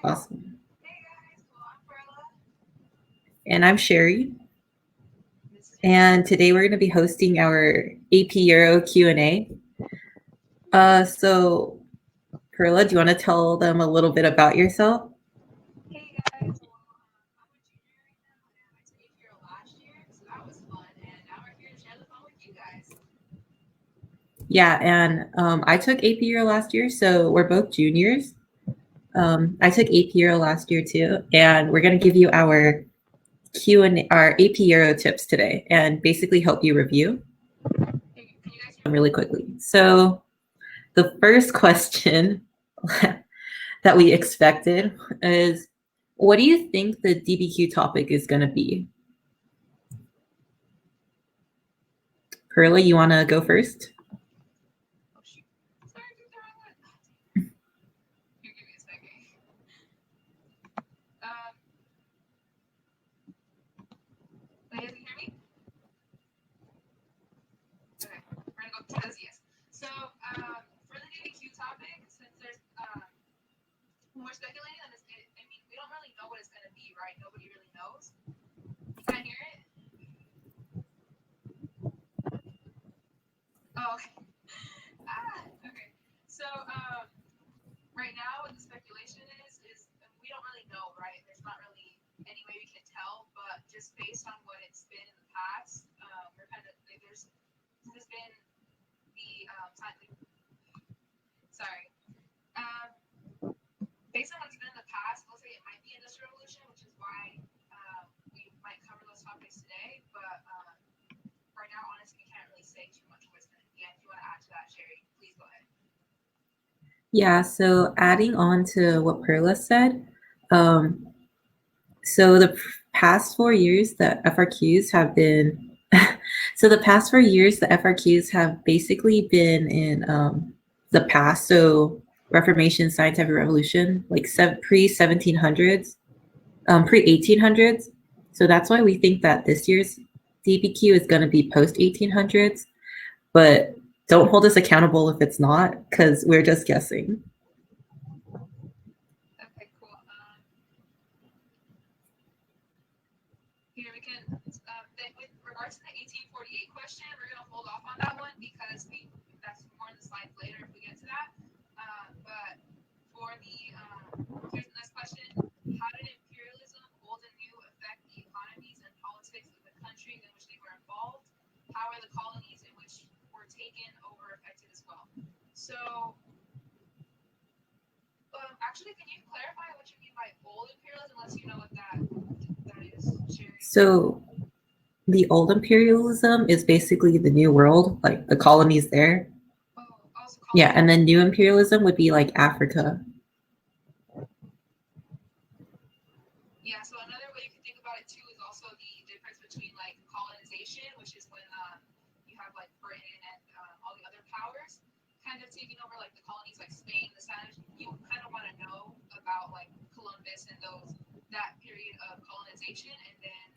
Awesome. And I'm Sherry. And today we're going to be hosting our AP Euro Q&A. So, Perla, do you want to tell them a little bit about yourself? Hey guys, I'm a junior right now, and I took AP Euro last year, so that was fun, and now we're here to share the fun with you guys. Yeah, and I took AP Euro last year, so we're both juniors. I took AP Euro last year too, and we're going to give you our our AP Euro tips today, and basically help you review really quickly. So the first question that we expected is, what do you think the DBQ topic is going to be? Perla, you want to go first? Yes. So for the DBQ topic, since there's when we're speculating on this, I mean, we don't really know what it's going to be, right? Nobody really knows. You can't hear it? Oh, okay. Okay. So right now, what the speculation is we don't really know, right? There's not really any way we can tell, but just based on what it's been in the past, we're kind of like there's been the based on what's been in the past, looks like it might be Industrial Revolution, which is why we might cover those topics today. But right now, honestly, we can't really say too much of what's going to be. If you want to add to that, Sherry, please go ahead. Yeah, so adding on to what Perla said, so the past 4 years, the FRQs have been the past 4 years, the FRQs have basically been in the past. So Reformation, Scientific Revolution, like pre-1700s, pre-1800s. So that's why we think that this year's DBQ is going to be post-1800s. But don't hold us accountable if it's not, because we're just guessing. Okay, cool. Here we can, with regards to the 1848 question, we're going to hold off on that one because that's more in the slides later if we get to that. But for here's the next question. How did imperialism, old and new, affect the economies and politics of the countries in which they were involved? How are the colonies in which were taken over affected as well? So, actually, can you clarify what you mean by old imperialism, unless you know what that is, Sherry? So, the old imperialism is basically the New World, like the colonies there. Yeah, and then new imperialism would be like Africa. Yeah, so another way you can think about it too is also the difference between like colonization, which is when you have like Britain and all the other powers kind of taking over like the colonies like Spain, the Spanish. You kind of want to know about like Columbus and that period of colonization, and then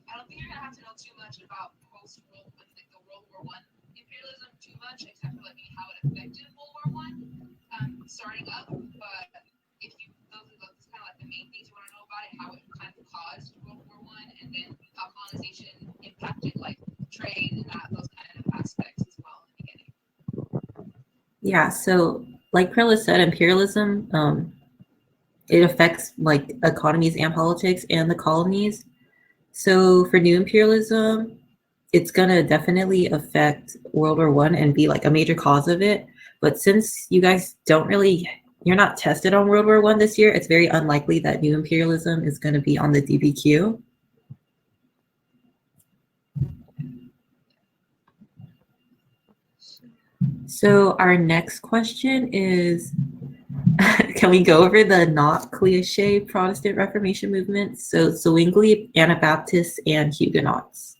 I don't think you're gonna have to know too much about post-World, like the World War I imperialism too much, except for like how it affected World War I starting up. But if you those are kind of like the main things you want to know about it, how it kind of caused World War I, and then how colonization impacted like trade and those kind of aspects as well in the beginning. Yeah, so like Perla said, imperialism, it affects like economies and politics and the colonies. So for new imperialism, it's gonna definitely affect World War I and be like a major cause of it. But since you guys you're not tested on World War I this year, it's very unlikely that new imperialism is gonna be on the DBQ. So our next question is, can we go over the not cliche Protestant Reformation movements? So Zwingli, Anabaptists, and Huguenots.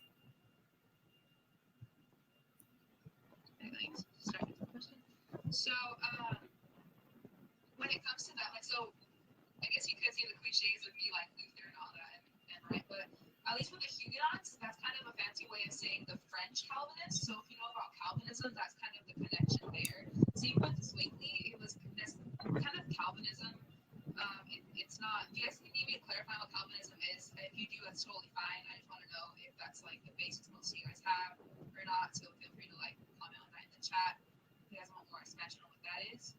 So when it comes to that, like, so I guess you could see the cliches would be like Luther and all that, and right, but at least with the Huguenots, that's kind of a fancy way of saying the French Calvinists. So if you know about Calvinism, that's kind of the connection there. Same with Zwingli, it was this kind of Calvinism in not. You guys need me to clarify what Calvinism is. If you do, that's totally fine. I just want to know if that's like the basis most of you guys have or not. So feel free to like comment on that in the chat if you guys want more expansion on what that is.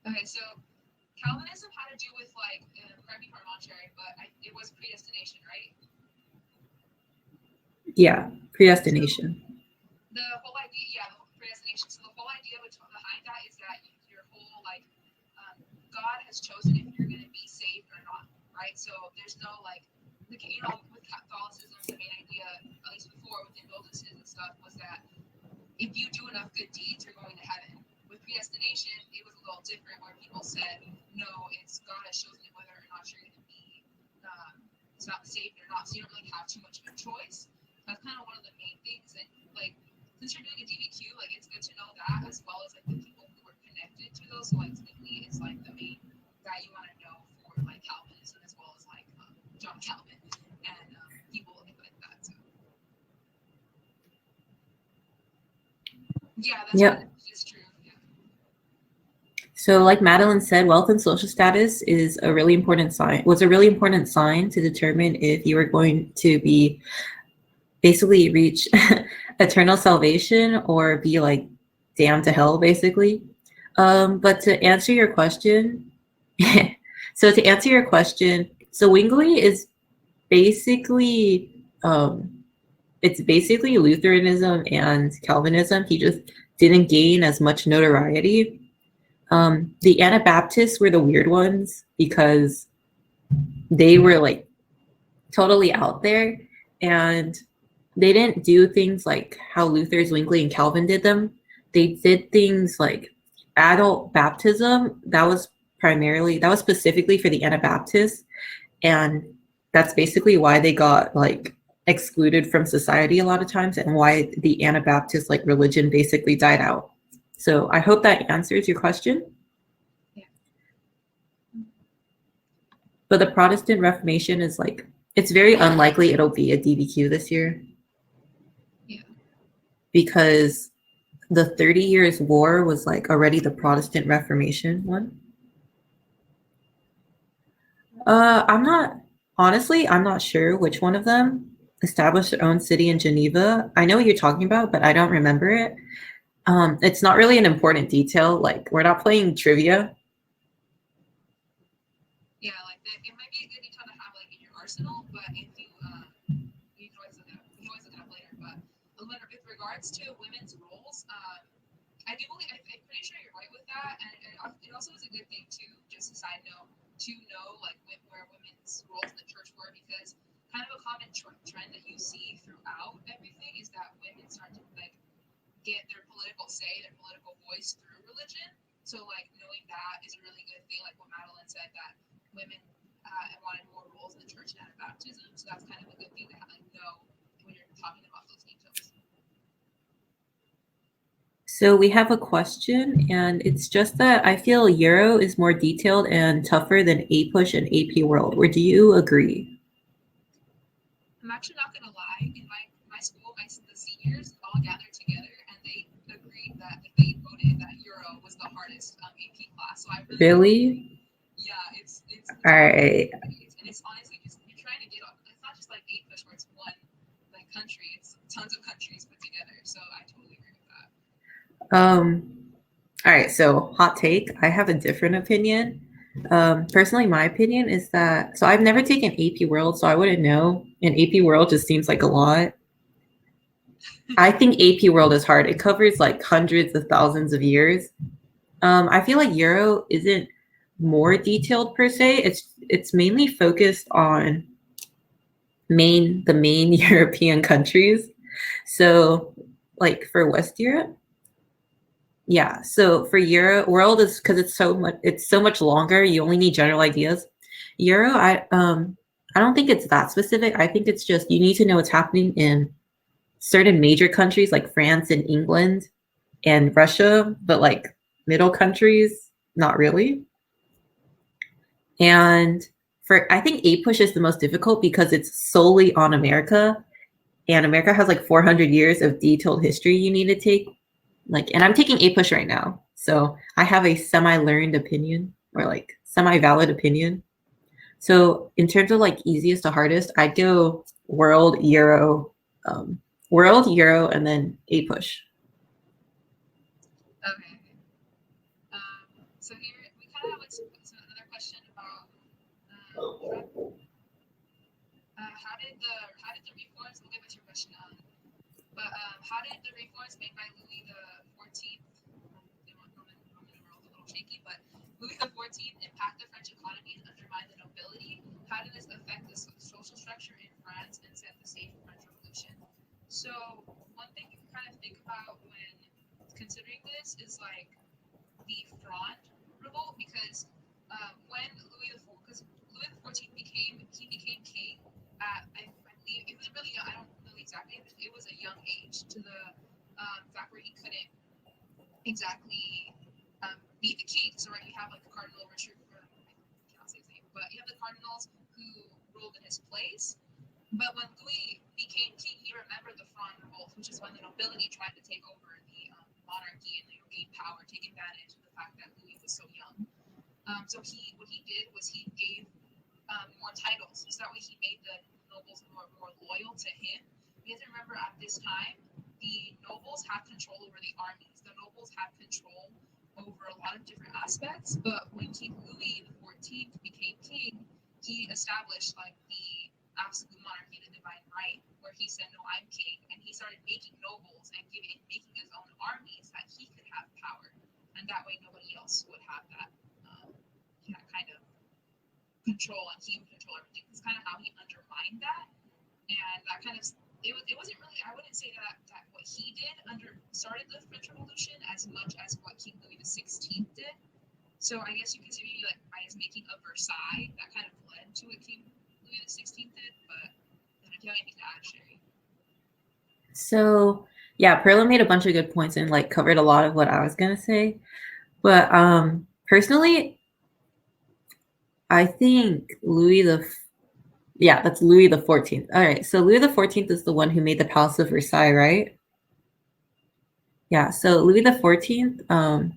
Okay, so Calvinism had to do with like, correct me if I'm wrong, Cherry, but it was predestination, right? Yeah, predestination. So the whole idea, yeah, the predestination. So the whole idea behind that is that your whole like, God has chosen if you're going to be saved or not, right? So there's no like, with Catholicism, the main idea, at least before with indulgences and stuff, was that if you do enough good deeds, you're going to heaven. With predestination, it was a little different, where people said, no, it's God has chosen it whether or not you're going to be, it's not saved or not. So you don't really have too much of a choice. That's kind of one of the main things. And like, since you're doing a DBQ, like it's good to know that, as well as like the people who were connected to those. So like Zwingli is like the main guy you want to know for like Calvinism, as well as like John Calvin and people like that. So yeah, that's Yep. It's true. Yeah. So like Madeline said, wealth and social status is a really important sign, was a really important sign to determine if you were going to be basically reach eternal salvation or be like damned to hell, basically. But to answer your question, so Zwingli is basically, it's basically Lutheranism and Calvinism. He just didn't gain as much notoriety. The Anabaptists were the weird ones because they were like totally out there, and they didn't do things like how Luther, Zwingli, and Calvin did them. They did things like adult baptism. That was specifically for the Anabaptists, and that's basically why they got like excluded from society a lot of times, and why the Anabaptist like religion basically died out. So I hope that answers your question. Yeah. But the Protestant Reformation is like, it's very unlikely it'll be a DBQ this year. Yeah. Because the 30 Years' War was like already the Protestant Reformation one. I'm not sure which one of them established their own city in Geneva. I know what you're talking about, but I don't remember it. It's not really an important detail. Like, we're not playing trivia. Yeah, like it might be a good detail to have like in your arsenal, but if you you can always look it up. You can always look it up later. But with regards to women's roles, I do believe I'm pretty sure you're right with that, and it also is a good thing too. Just a side note to know like where women's roles in the church were, because kind of a common trend that you see throughout everything is that women start to like get their political say, their political voice through religion. So like knowing that is a really good thing. Like what Madeline said, that women wanted more roles in the church and Anabaptism. So that's kind of a good thing to like know when you're talking about those details. So we have a question, and it's just that I feel Euro is more detailed and tougher than APUSH and AP World. Or do you agree? I'm actually not going to lie. In my school, the seniors all gathered together, and they agreed that they voted that Euro was the hardest AP class. So I really? Yeah, it's all right. And it's honestly just you're trying to get on. It's not just like APUSH where it's one like country. It's tons of countries put together. So I totally agree with that. All right, so hot take. I have a different opinion. Personally, my opinion is that, so I've never taken AP World, so I wouldn't know. And AP World just seems like a lot. I think AP World is hard. It covers like hundreds of thousands of years. I feel like Euro isn't more detailed per se. It's mainly focused on the main European countries. So like for West Europe, yeah. So for Euro World is because it's so much longer. You only need general ideas. Euro, I don't think it's that specific. I think it's just you need to know what's happening in certain major countries like France and England and Russia, but like middle countries, not really. And I think APUSH is the most difficult because it's solely on America. and America has like 400 years of detailed history you need to take. Like, and I'm taking A push right now, so I have a semi-learned opinion, or like semi-valid opinion. So in terms of like easiest to hardest, I'd go world, Euro, and then A push. Okay. So here we kind of have another question about how did the reforms? We'll get to your question on. But how did the reforms made by Louis the 14th? I'm a little shaky, but Louis the 14th impact the French economy and undermine the nobility? How did this affect the social structure in France and set the stage for French Revolution? So one thing you can kind of think about when considering this is like the Fronde revolt, because when Louis the 14th became king at I believe it was really young, I don't know exactly, it was a young age to the fact where he couldn't exactly be the king. So right, you have like the Cardinal Richard, I cannot say his name, but you have the cardinals who ruled in his place. But when Louis became king, he remembered the Fronde revolt, which is when the nobility tried to take over the monarchy and gain power, take advantage of the fact that Louis was so young. So what he did was he gave more titles, so that way he made the nobles more loyal to him. Because remember, at this time, the nobles had control over the armies. The nobles had control over a lot of different aspects. But when King Louis the 14th became king, he established like the absolute monarchy, the divine right, where he said, "No, I'm king," and he started making nobles and making his own armies that he could have power, and that way nobody else would have that kind of control, and he would control everything. It's kind of how he undermined that, and that kind of it wasn't really, I wouldn't say that what he did started the French Revolution as much as what King Louis the 16th did. So I guess you could say maybe like by his making of Versailles, that kind of led to what King Louis the 16th did. But if you have anything to add, Sherry. So yeah, Perla made a bunch of good points and like covered a lot of what I was gonna say. But personally, I think that's Louis the 14th. All right, so Louis the 14th is the one who made the Palace of Versailles, right? Yeah, so Louis the 14th,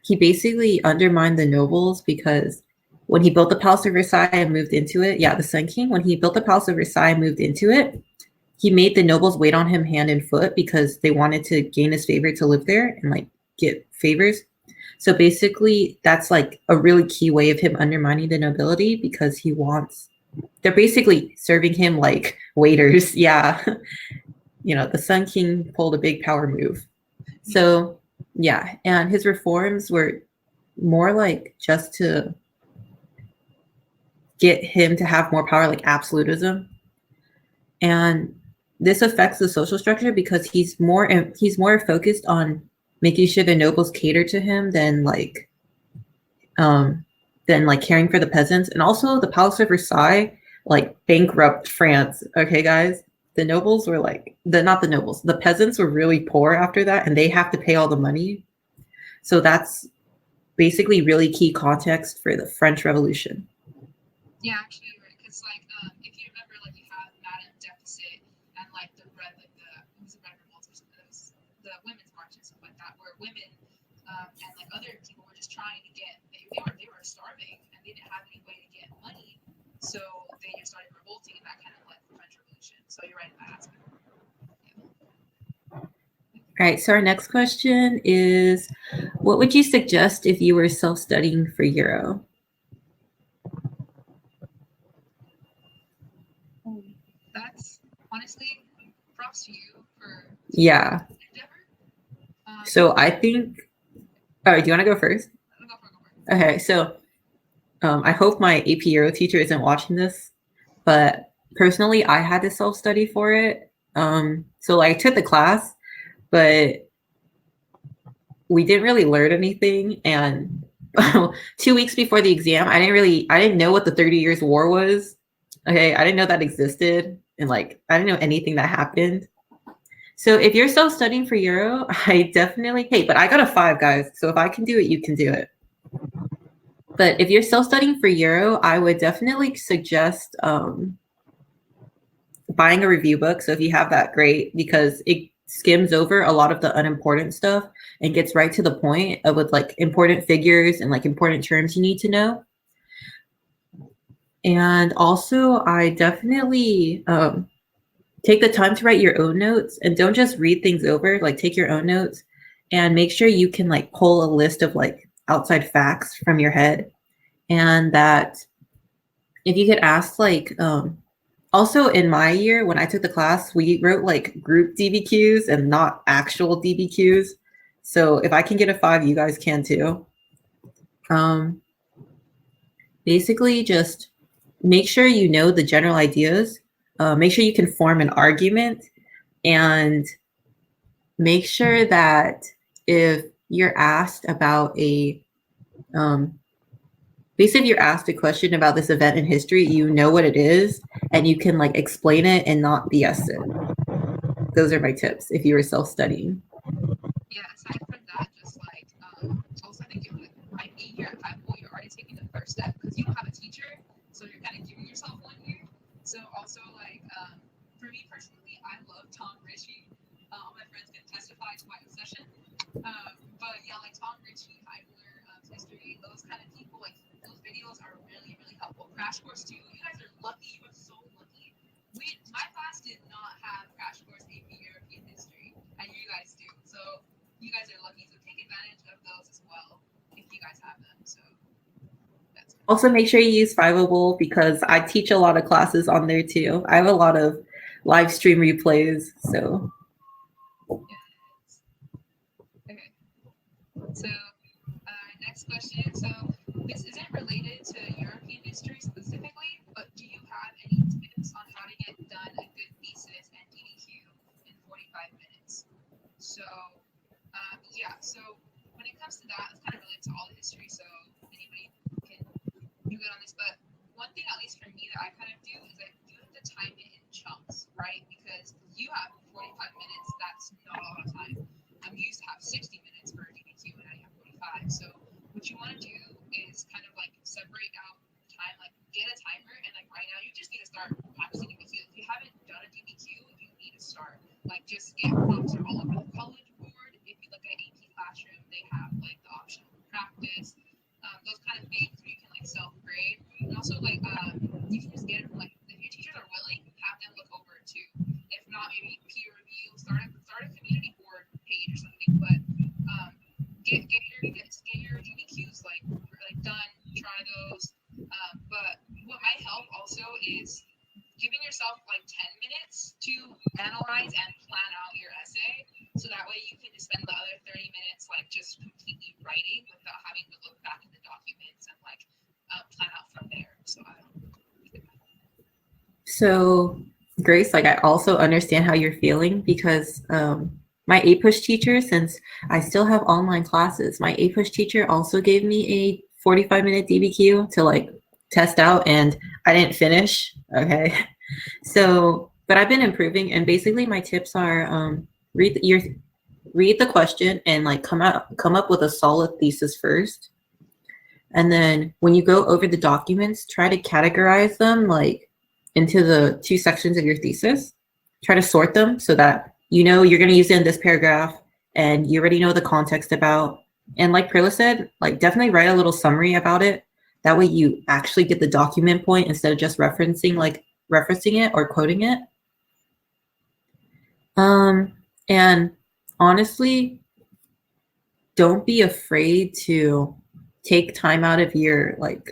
he basically undermined the nobles because when he built the Palace of Versailles and moved into it, the Sun King, when he built the Palace of Versailles and moved into it, he made the nobles wait on him hand and foot because they wanted to gain his favor to live there and like get favors. So basically, that's like a really key way of him undermining the nobility because they're basically serving him like waiters. Yeah. The Sun King pulled a big power move. So yeah, and his reforms were more like just to get him to have more power, like absolutism. And this affects the social structure because he's more focused on making sure the nobles cater to him than caring for the peasants. And also the Palace of Versailles like bankrupt France. Okay, guys, the nobles were the peasants were really poor after that, and they have to pay all the money. So that's basically really key context for the French Revolution. Yeah, actually, you're right. Because if you remember, you have Madame Deficit and the Red Revolts, the women's marches, stuff like that, where women and other people were just trying to get. They were starving and they didn't have any way to get money, so they just started revolting, and that kind of led to the French Revolution. So you're right in that aspect. All right, so our next question is, what would you suggest if you were self-studying for Euro? That's honestly props to you for endeavor. So I think, all right, do you want to go first? Go for it. Okay, so I hope my AP Euro teacher isn't watching this, but personally, I had to self-study for it. So I took the class, but we didn't really learn anything. And 2 weeks before the exam, I didn't know what the 30 Years' War was. Okay, I didn't know that existed, and I didn't know anything that happened. So if you're self-studying for Euro, I definitely, but I got a 5, guys. So if I can do it, you can do it. But if you're self-studying for Euro, I would definitely suggest buying a review book. So if you have that, great, because it skims over a lot of the unimportant stuff and gets right to the point of with like important figures and like important terms you need to know. And also, I definitely take the time to write your own notes, and don't just read things over, like take your own notes and make sure you can like pull a list of like outside facts from your head. And that if you could ask like, also in my year when I took the class, we wrote like group DBQs and not actual DBQs. So if I can get a 5, you guys can too. Basically just make sure you know the general ideas, make sure you can form an argument, and make sure that if you're asked about a, basically if you're asked a question about this event in history, you know what it is and you can like explain it and not BS it. Those are my tips if you were self-studying. Yeah, aside from that, just like also I think it might be here at high school, you're already taking the first step because you don't have a teacher, so you're kind of giving yourself 1 year. So also like for me personally, I love Tom Ritchie. All my friends can testify to my obsession. But yeah, like Tom Ritchie, Heidler, history, those kind of people, like those videos are really, really helpful. Crash Course too. You guys are lucky. You are so lucky. My class did not have Crash Course AP European history, and you guys do. So you guys are lucky. So take advantage of those as well if you guys have them. So that's good. Also make sure you use Fiveable because I teach a lot of classes on there too. I have a lot of live stream replays, so. Yes. Okay. So next question. So this isn't related to European history specifically, but do you have any tips on how to get done a good thesis and DBQ in 45 minutes? So yeah, so when it comes to that, it's kind of related to all the history, so anybody can do good on this. But one thing, at least for me, that I kind of do is that you have to time it in chunks, right? Because you have 45 minutes, that's not a lot of time. You used to have 60 minutes for a DBQ, and now you have 45. So what you want to do is kind of like separate out time, like get a timer, and like right now you just need to start practicing DBQ. If you haven't done a DBQ, you need to start. Like just get prompts all over the college board. If you look at AP Classroom, they have like the optional practice, those kind of things where you can like self-grade. And also like you can just get it from like if your teachers are willing, have them look over it too. If not, maybe peer review, start a community board page or something. But get your DBQs like done, try those. But what might help also is giving yourself like 10 minutes to analyze and plan out your essay, so that way you can just spend the other 30 minutes like just completely writing without having to look back at the documents and like plan out from there. So I don't know. So Grace, like I also understand how you're feeling because my APUSH teacher, since I still have online classes, my APUSH teacher also gave me a 45-minute DBQ to like test out, and I didn't finish. Okay. So, but I've been improving, and basically my tips are read the question and like come up with a solid thesis first. And then when you go over the documents, try to categorize them like into the 2 sections of your thesis. Try to sort them so that you know you're going to use it in this paragraph and you already know the context about. And like Prilla said, like definitely write a little summary about it. That way you actually get the document point instead of just referencing it or quoting it. And honestly, don't be afraid to take time out of your writing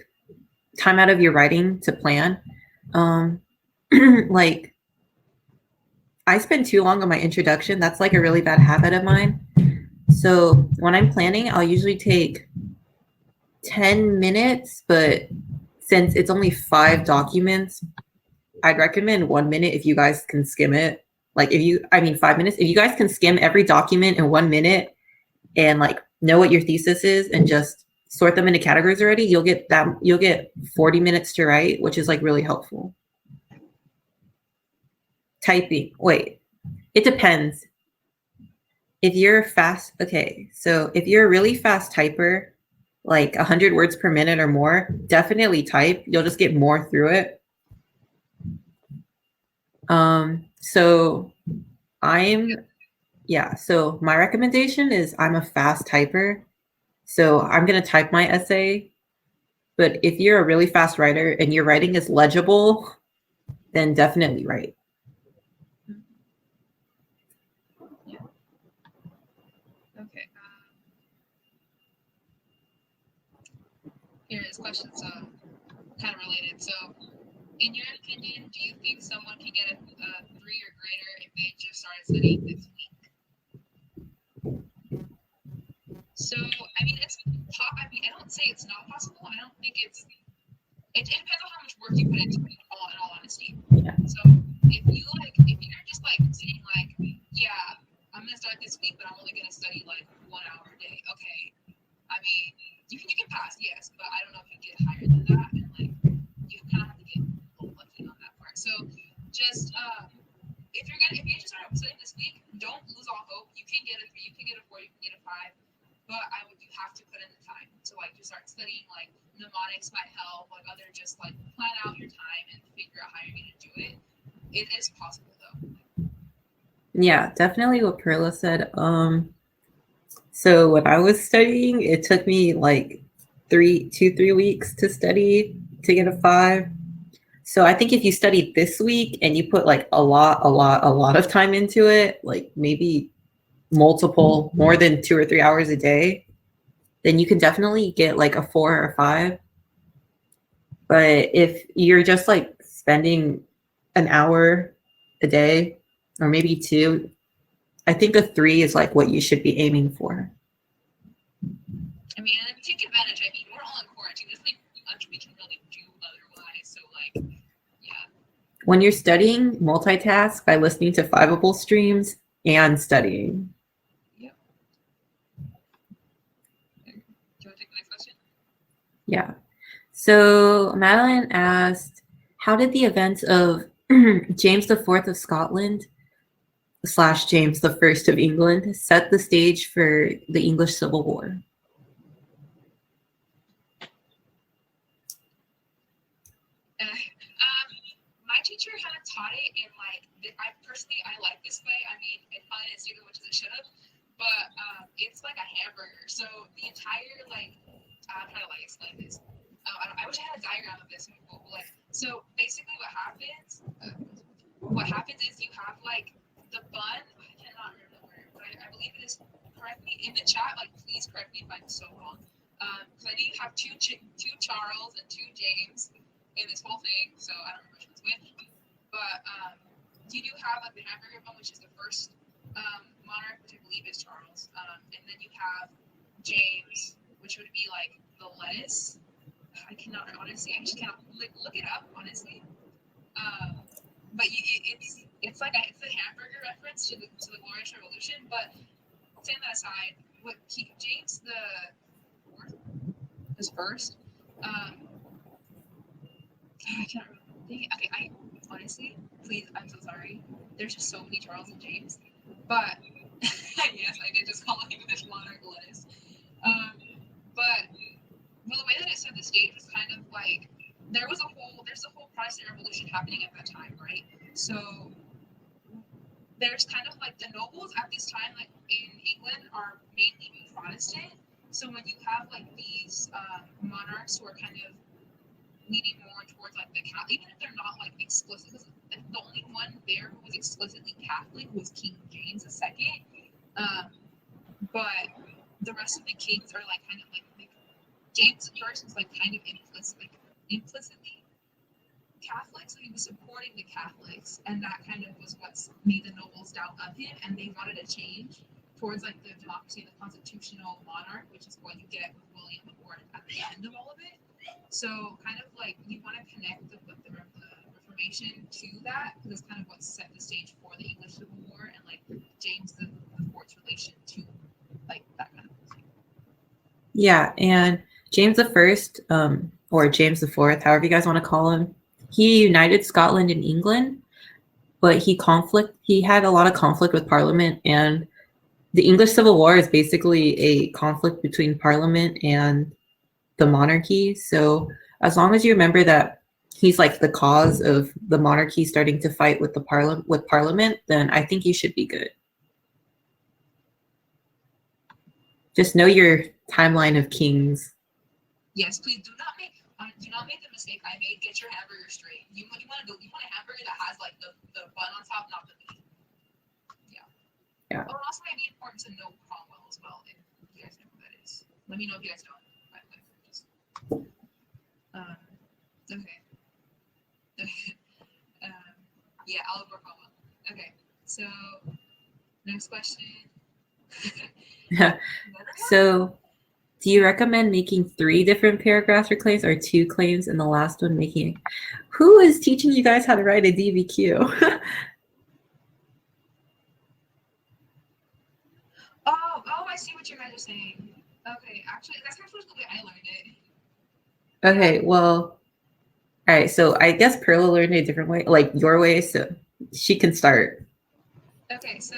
to plan. Like I spend too long on my introduction. That's like a really bad habit of mine. So when I'm planning, I'll usually take 10 minutes, but since it's only 5 documents, I'd recommend 1 minute if you guys can skim it. Like 5 minutes. If you guys can skim every document in 1 minute and like know what your thesis is and just sort them into categories already, you'll get 40 minutes to write, which is like really helpful. Typing, wait, it depends. If you're fast, okay, so if you're a really fast typer, like 100 words per minute or more, definitely type. You'll just get more through it. So so my recommendation is I'm a fast typer. So I'm going to type my essay. But if you're a really fast writer and your writing is legible, then definitely write. Yeah. Okay. Here is questions kind of related. So, in your opinion, do you think someone can get a 3 or greater if they just started studying this week? So, I mean, I don't say it's not possible. I don't think it depends on how much work you put into it, in all honesty. Yeah. So, if you're just saying yeah, I'm gonna start this week, but I'm only gonna study 1 hour a day. Okay, I mean, you can pass, yes, but I don't know if you get higher than that, and you kind of have to get a little lucky on that part. So, just if you just start studying this week, don't lose all hope. You can get a 3, you can get a 4, you can get a 5. But you have to put in the time. So you start studying mnemonics by help, other just plan out your time and figure out how you're gonna do it. It is possible though. Yeah, definitely what Perla said. So when I was studying, it took me 3 weeks to study to get a 5. So I think if you study this week and you put a lot of time into it, maybe more than 2 or 3 hours a day, then you can definitely get a 4 or a 5. But if you're just spending an hour a day or maybe 2, I think a 3 is what you should be aiming for. I mean, and take advantage. I mean, we're all in quarantine. There's much we can really do otherwise. So yeah. When you're studying, multitask by listening to Fiveable streams and studying. Yep. Do you want to take the next question? Yeah. So Madeline asked, how did the events of James IV of Scotland / James I of England set the stage for the English Civil War? My teacher kind of taught it in I like this way. I mean, it probably didn't stick as much as it should have, but it's like a hamburger. So the entire I'm trying to explain this. I wish I had a diagram of this. So basically, what happens is you have the bun. I cannot remember the word, but I believe it is. Correct me in the chat. Please correct me if I'm so wrong. Because I know you have two Charles and 2 James in this whole thing, so I don't remember which one's which. But you do have the hamburger bun, which is the first monarch, which I believe is Charles, and then you have James, which would be the lettuce. I cannot honestly. I just cannot look it up honestly. But it's a hamburger reference to the Glorious Revolution. But saying that aside, James the Fourth was first. I can't remember. Okay, I honestly, please, I'm so sorry. There's just so many Charles and James. But yes, I did just call him English monarch lettuce. But the way that it set the stage was kind of there's a whole Protestant Revolution happening at that time, right? So there's kind of the nobles at this time, in England, are mainly Protestant. So when you have these monarchs who are kind of leaning more towards the Catholic, even if they're not explicit, because the only one there who was explicitly Catholic was King James II. But the rest of the kings are kind of James I was kind of implicitly Catholic, so he was supporting the Catholics, and that kind of was what made the nobles doubt of him, and they wanted a change towards the democracy and the constitutional monarch, which is what you get with William the Fourth at the end of all of it. So kind of you want to connect the Reformation to that, because it's kind of what set the stage for the English Civil War and James the Fourth's relation to that kind of thing. Yeah, and James I, or James IV, however you guys want to call him, he united Scotland and England, but he had a lot of conflict with Parliament, and the English Civil War is basically a conflict between Parliament and the monarchy. So as long as you remember that he's like the cause of the monarchy starting to fight with the parliament, then I think you should be good. Just know your timeline of kings. Yes, please do not make the mistake I made. Get your hamburger straight. You want a hamburger that has like the bun on top, not the meat. Yeah. Oh, and also might be important to know Cromwell as well, if you guys know who that is. Let me know if you guys don't. By the way. Just, okay. Yeah, Oliver Cromwell. Okay, so next question. So, do you recommend making 3 different paragraphs or claims, or 2 claims and the last one making? Who is teaching you guys how to write a DBQ? Oh, I see what you guys are saying. Okay, actually, that's actually the way I learned it. Okay, well, all right. So I guess Perla learned a different way, like your way. So she can start. Okay, so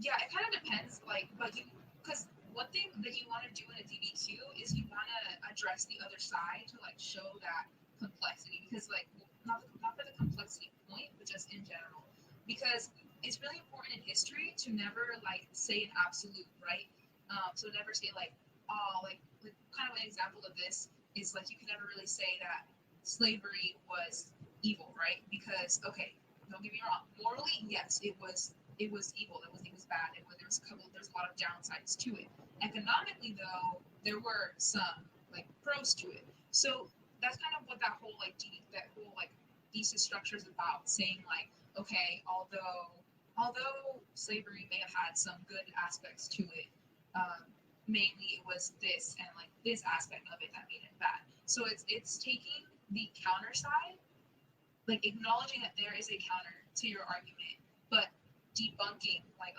yeah, it kind of depends. Like, but because one thing that you want to do in a DBQ is you want to address the other side to like show that complexity, because like not for the complexity point, but just in general, because it's really important in history to never like say an absolute, right? So never say like, oh, like kind of an example of this is like you can never really say that slavery was evil, right? Because okay, don't get me wrong, morally, yes, it was evil. It was bad. There's a lot of downsides to it. Economically, though, there were some like pros to it. So that's kind of what that whole thesis structure is about, saying like, okay, although slavery may have had some good aspects to it, mainly it was this and like this aspect of it that made it bad. So it's taking the counter side, like acknowledging that there is a counter to your argument, but debunking, like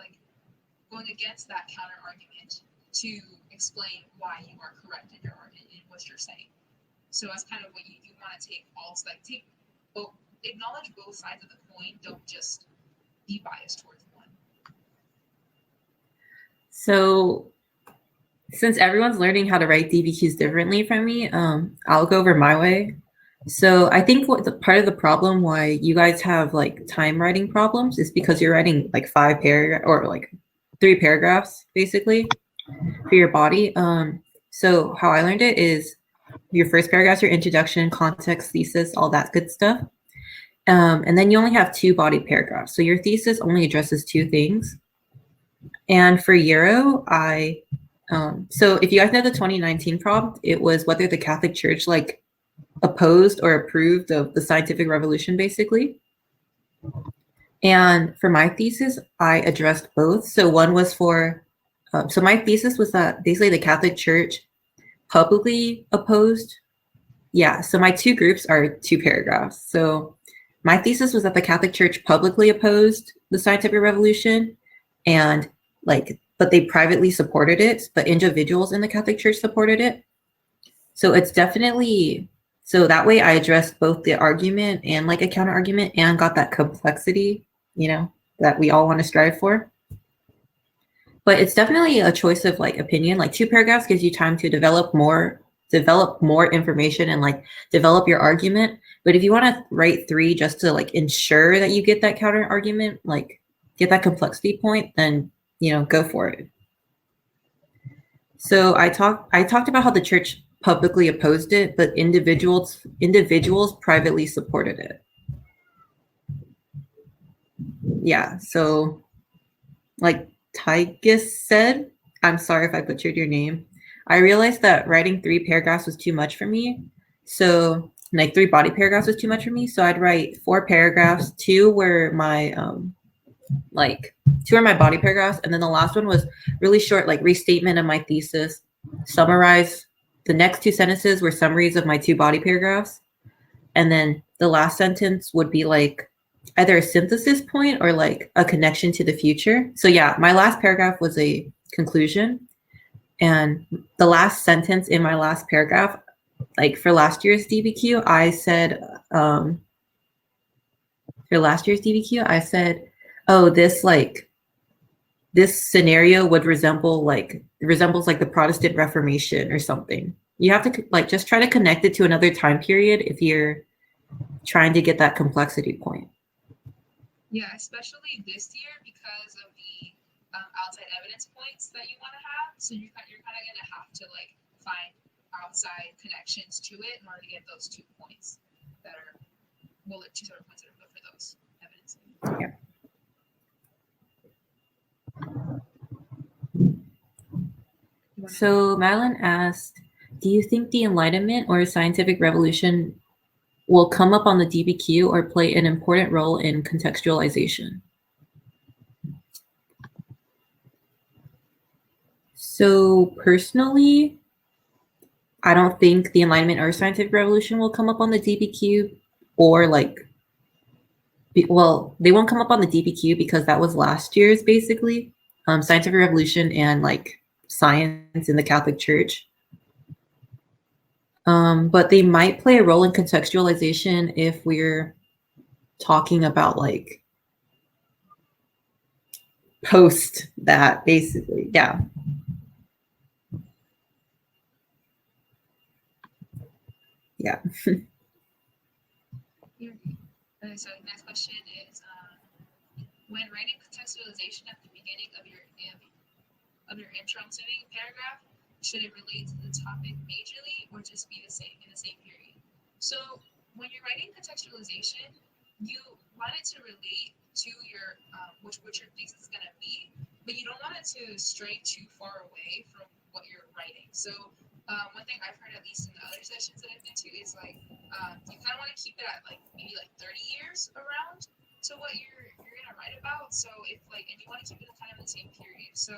going against that counter argument to explain why you are correct in your argument in what you're saying. So that's kind of what you want to take both, acknowledge both sides of the coin. Don't just be biased towards one. So since everyone's learning how to write DBQs differently from me, I'll go over my way. So I think part of the problem why you guys have like time writing problems is because you're writing like 5 paragraphs or like 3 paragraphs basically for your body. So how I learned it is your first paragraph, your introduction, context, thesis, all that good stuff. And then you only have 2 body paragraphs. So your thesis only addresses 2 things. And for Euro, so if you guys know the 2019 prompt, it was whether the Catholic Church like opposed or approved of the scientific revolution, basically. And for my thesis, I addressed both. So one was for, so my thesis was that basically the Catholic Church publicly opposed. Yeah, so my 2 groups are 2 paragraphs. So my thesis was that the Catholic Church publicly opposed the scientific revolution, and like, but they privately supported it, but individuals in the Catholic Church supported it. So it's definitely, so that way I addressed both the argument and like a counter argument and got that complexity, you know, that we all want to strive for. But it's definitely a choice of like opinion. Like 2 paragraphs gives you time to develop more information and like develop your argument. But if you want to write 3 just to like ensure that you get that counter argument, like get that complexity point, then, you know, go for it. So I talked about how the church publicly opposed it, but individuals privately supported it. Yeah, so like Tygus said, I'm sorry if I butchered your name. I realized that writing 3 paragraphs was too much for me. So like 3 body paragraphs was too much for me. So I'd write 4 paragraphs. 2 were my 2 are my body paragraphs, and then the last one was really short, like restatement of my thesis. Summarize. The next 2 sentences were summaries of my 2 body paragraphs, and then the last sentence would be like either a synthesis point or like a connection to the future. So yeah, my last paragraph was a conclusion, and the last sentence in my last paragraph, like for last year's DBQ, I said, oh, this scenario would resembles like the Protestant Reformation or something. You have to like just try to connect it to another time period if you're trying to get that complexity point. Yeah, especially this year because of the outside evidence points that you want to have. So you're kind of going to have to like find outside connections to it in order to get those 2 points that are, well, 2 sort of points that are good for those evidence. Yeah. So Madeline asked, do you think the Enlightenment or scientific revolution will come up on the DBQ or play an important role in contextualization? So personally, I don't think the Enlightenment or scientific revolution will come up on the DBQ, or like, well, they won't come up on the DBQ because that was last year's basically, scientific revolution and like science in the Catholic Church. But they might play a role in contextualization if we're talking about like post that, basically. Yeah. Yeah. So the next question is, when writing contextualization at the beginning of your introducing paragraph, should it relate to the topic majorly or just be the same in the same period? So when you're writing contextualization, you want it to relate to your what your thesis is going to be, but you don't want it to stray too far away from what you're writing. So one thing I've heard, at least in the other sessions that I've been to, is like you kind of want to keep it at like maybe like 30 years around to what you're going to write about. So if like, and you want to keep it kind of in the same period. So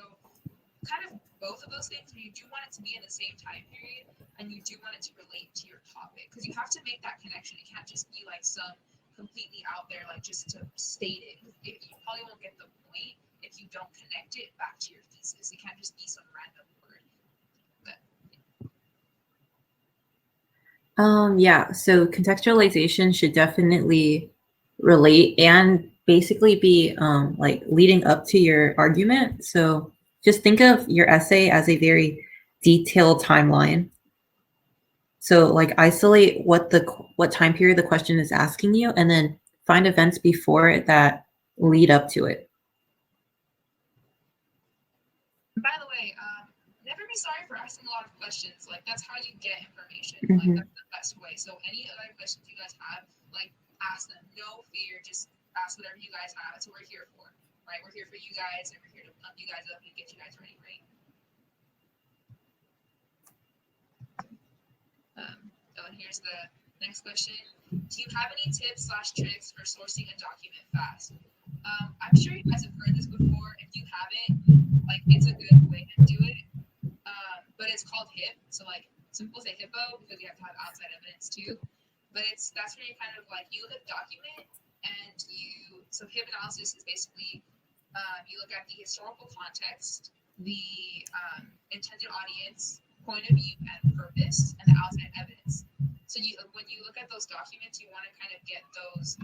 kind of both of those things, you do want it to be in the same time period, and you do want it to relate to your topic, because you have to make that connection. It can't just be like some completely out there, like just to state it. You probably won't get the point if you don't connect it back to your thesis. It can't just be some random word. Yeah, so contextualization should definitely relate and basically be like leading up to your argument. So just think of your essay as a very detailed timeline. So like isolate what time period the question is asking you, and then find events before it that lead up to it. By the way, never be sorry for asking a lot of questions. Like that's how you get information. Mm-hmm. Like that's the best way. So any other questions you guys have, like ask them. No fear. Just ask whatever you guys have. That's what we're here for, right? We're here for you guys, and we're here to pump you guys up and get you guys ready, right? And here's the next question. Do you have any tips/tricks for sourcing a document fast? I'm sure you guys have heard this before. If you haven't, like it's a good way to do it. But it's called HIPP. So like some people say HIPPO because you have to have outside evidence too. But that's where you kind of like you look at the document and so HIPP analysis is basically you look at the historical context, the intended audience, point of view and purpose, and the outside evidence. So when you look at those documents, you want to kind of get those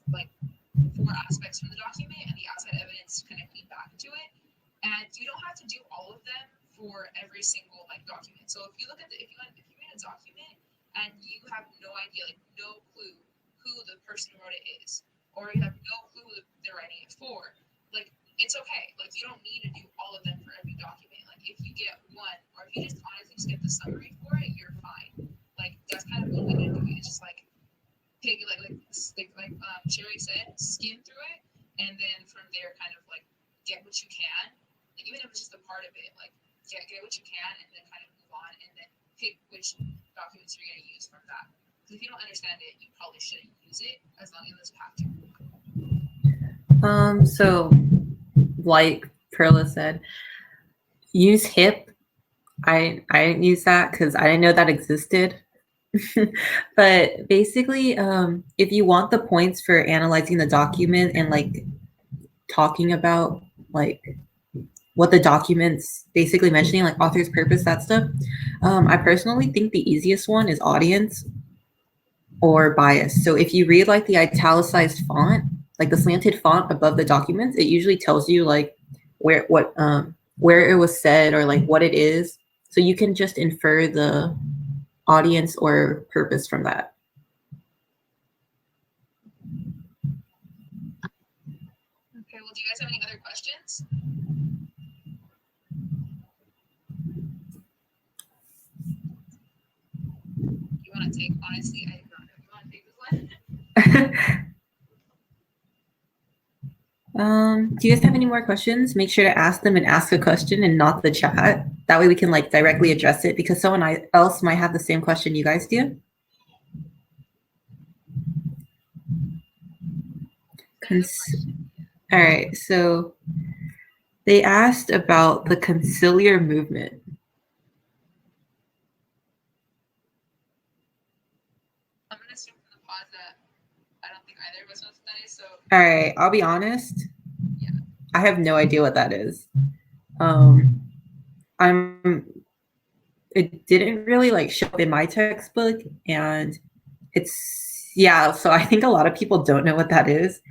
like 4 aspects from the document and the outside evidence connecting back to it. And you don't have to do all of them for every single like document. So if you look at if you made a document and you have no idea, like no clue who the person who wrote it is, or you have no clue who they're writing it for, like it's okay. Like you don't need to do all of them for every document. Like if you get one, or if you just honestly just get the summary for it, you're fine. Like that's kind of one way to do it. It's just like take like Sherry said, skim through it, and then from there kind of like get what you can. Like even if it's just a part of it, like get what you can, and then kind of move on, and then pick which documents you're going to use from that. Because if you don't understand it, you probably shouldn't use it as long as you have to. So like Perla said, use HIPP. I didn't use that because I didn't know that existed. But basically, if you want the points for analyzing the document and like talking about like what the document's basically mentioning, like author's purpose, that stuff, I personally think the easiest one is audience or bias. So if you read like the italicized font, like the slanted font above the documents, it usually tells you like where it was said or like what it is. So you can just infer the audience or purpose from that. Okay, well, do you guys have any other questions? You want to take, honestly, I do not know. You want to take this one? Do you guys have any more questions? Make sure to ask them and ask a question and not the chat. That way we can like directly address it, because someone else might have the same question you guys do. All right, so they asked about the conciliar movement. I'm going to assume from the pause that I don't think either of us knows what that is. So. All right, I'll be honest. Yeah. I have no idea what that is. It didn't really like show up in my textbook, and so I think a lot of people don't know what that is.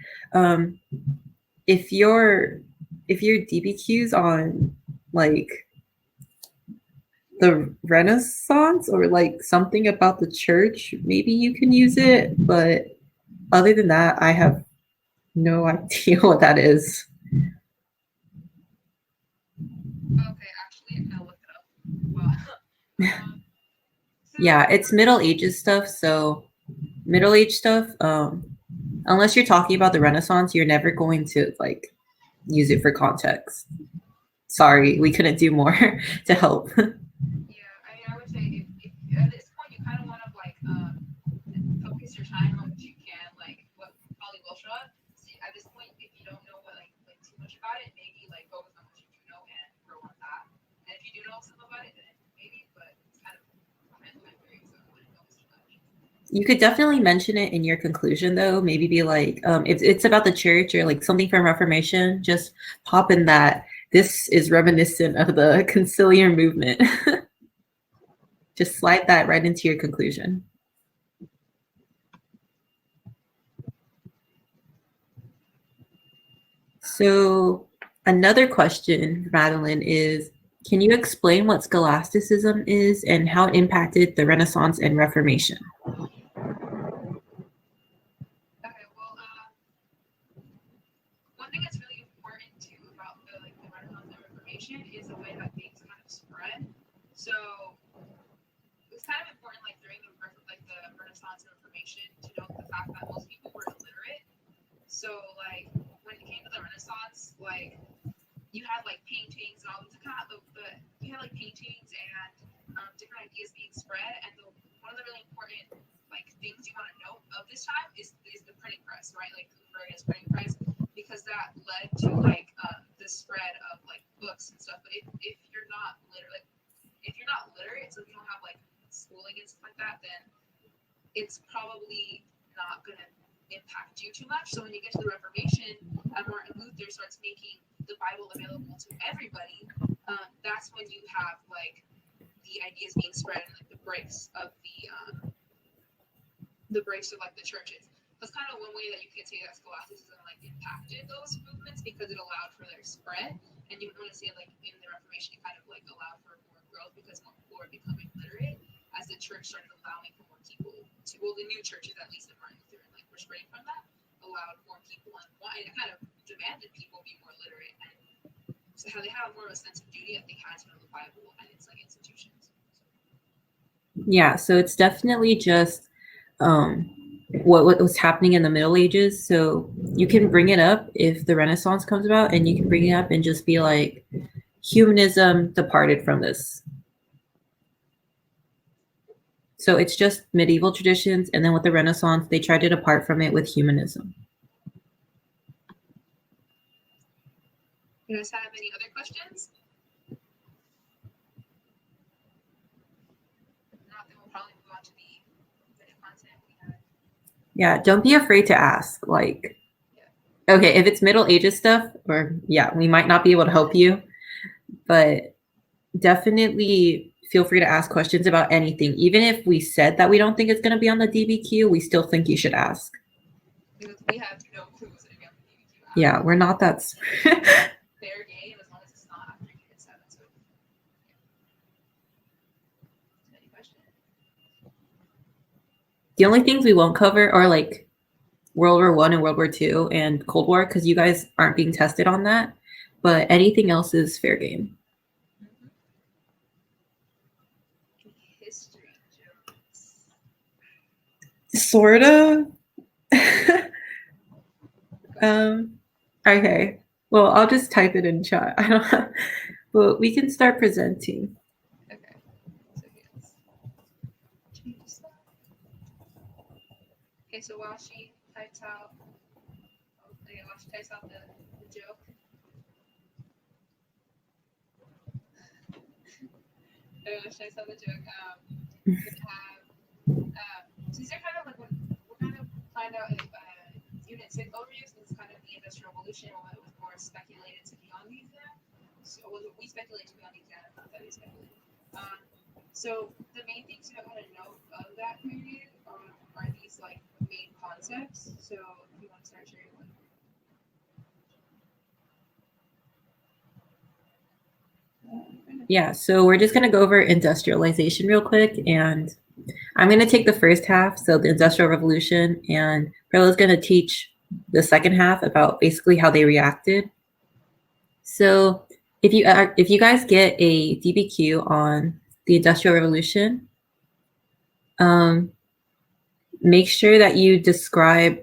If your DBQs on like the Renaissance or like something about the church, maybe you can use it, but other than that, I have no idea what that is. Okay, actually, I looked it up. Wow. Yeah, it's Middle Ages stuff. So Middle Age stuff, unless you're talking about the Renaissance, you're never going to like use it for context. Sorry, we couldn't do more to help. Yeah, I mean, I would say if at this point you kind of want to like focus your time on what you can, like what probably will show up. So at this point, if you don't know what like too much about it, maybe like focus on what you do know and grow on that. And if you do know something about it, then maybe, but it's kind of behind my theory, so I wouldn't focus too much. You could definitely mention it in your conclusion, though. Maybe be like, if it's about the church or like something from Reformation, just pop in that this is reminiscent of the conciliar movement. Just slide that right into your conclusion. So another question, Madeline, is, can you explain what Scholasticism is and how it impacted the Renaissance and Reformation? Okay, well, one thing that's really important too about the Renaissance and Reformation is the way that things kind of spread. So it's kind of important, like during the Renaissance and Reformation, to note the fact that most people were illiterate. So like when it came to the Renaissance, like you had like paintings and all these kind of you had like paintings and different ideas being spread. And one of the really important like things you want to note of this time is the printing press, right? Like the various printing press, because that led to like the spread of like books and stuff. But if you're not literate, so if you don't have like schooling and stuff like that, then it's probably not gonna impact you too much. So when you get to the Reformation, Martin Luther starts making the Bible available to everybody. That's when you have like the ideas being spread and like the breaks of like the churches. That's kind of one way that you could say that Scholasticism like impacted those movements, because it allowed for their spread. And you want to say like in the Reformation, it kind of like allowed for more growth because more people were becoming literate as the church started allowing for more people to, well, the new churches at least, of Martin Luther, and like were spreading from that, allowed more people and it kind of demanded people be more literate, and so how they have more of a sense of duty that they had to know the Bible and its like institutions. Yeah, so it's definitely just what was happening in the Middle Ages. So you can bring it up if the Renaissance comes about, and you can bring it up and just be like, humanism departed from this. So it's just medieval traditions, and then with the Renaissance, they tried to depart from it with humanism. You guys have any other questions? If not, then we'll probably move on to the content we have. Yeah, don't be afraid to ask. Like, okay, if it's Middle Ages stuff, or yeah, we might not be able to help you, but definitely feel free to ask questions about anything. Even if we said that we don't think it's going to be on the DBQ, we still think you should ask. Because we have no clue what's going to be on the DBQ. Yeah, we're not that smart. Fair game, as long as it's not after you hit 7. So. The only things we won't cover are like World War I and World War II and Cold War, because you guys aren't being tested on that. But anything else is fair game. History jokes. Sorta. Okay. Well, I'll just type it in chat. I don't. But we can start presenting. Okay. So yes. Change that. Okay, so while she types out, while she types out the joke. While she types out the joke, we have, so these are kind of like we're kind of find out if Unit 6 overview, so this is kind of the Industrial Revolution, what was more speculated to be on the exam. So we speculate to be on the exam, not that we speculated. So the main things you want to know of that period are these like main concepts. So if you want to start sharing one. Yeah, so we're just going to go over industrialization real quick, and I'm going to take the first half, so the Industrial Revolution, and Perla's going to teach the second half about basically how they reacted. So if you guys get a DBQ on the Industrial Revolution, make sure that you describe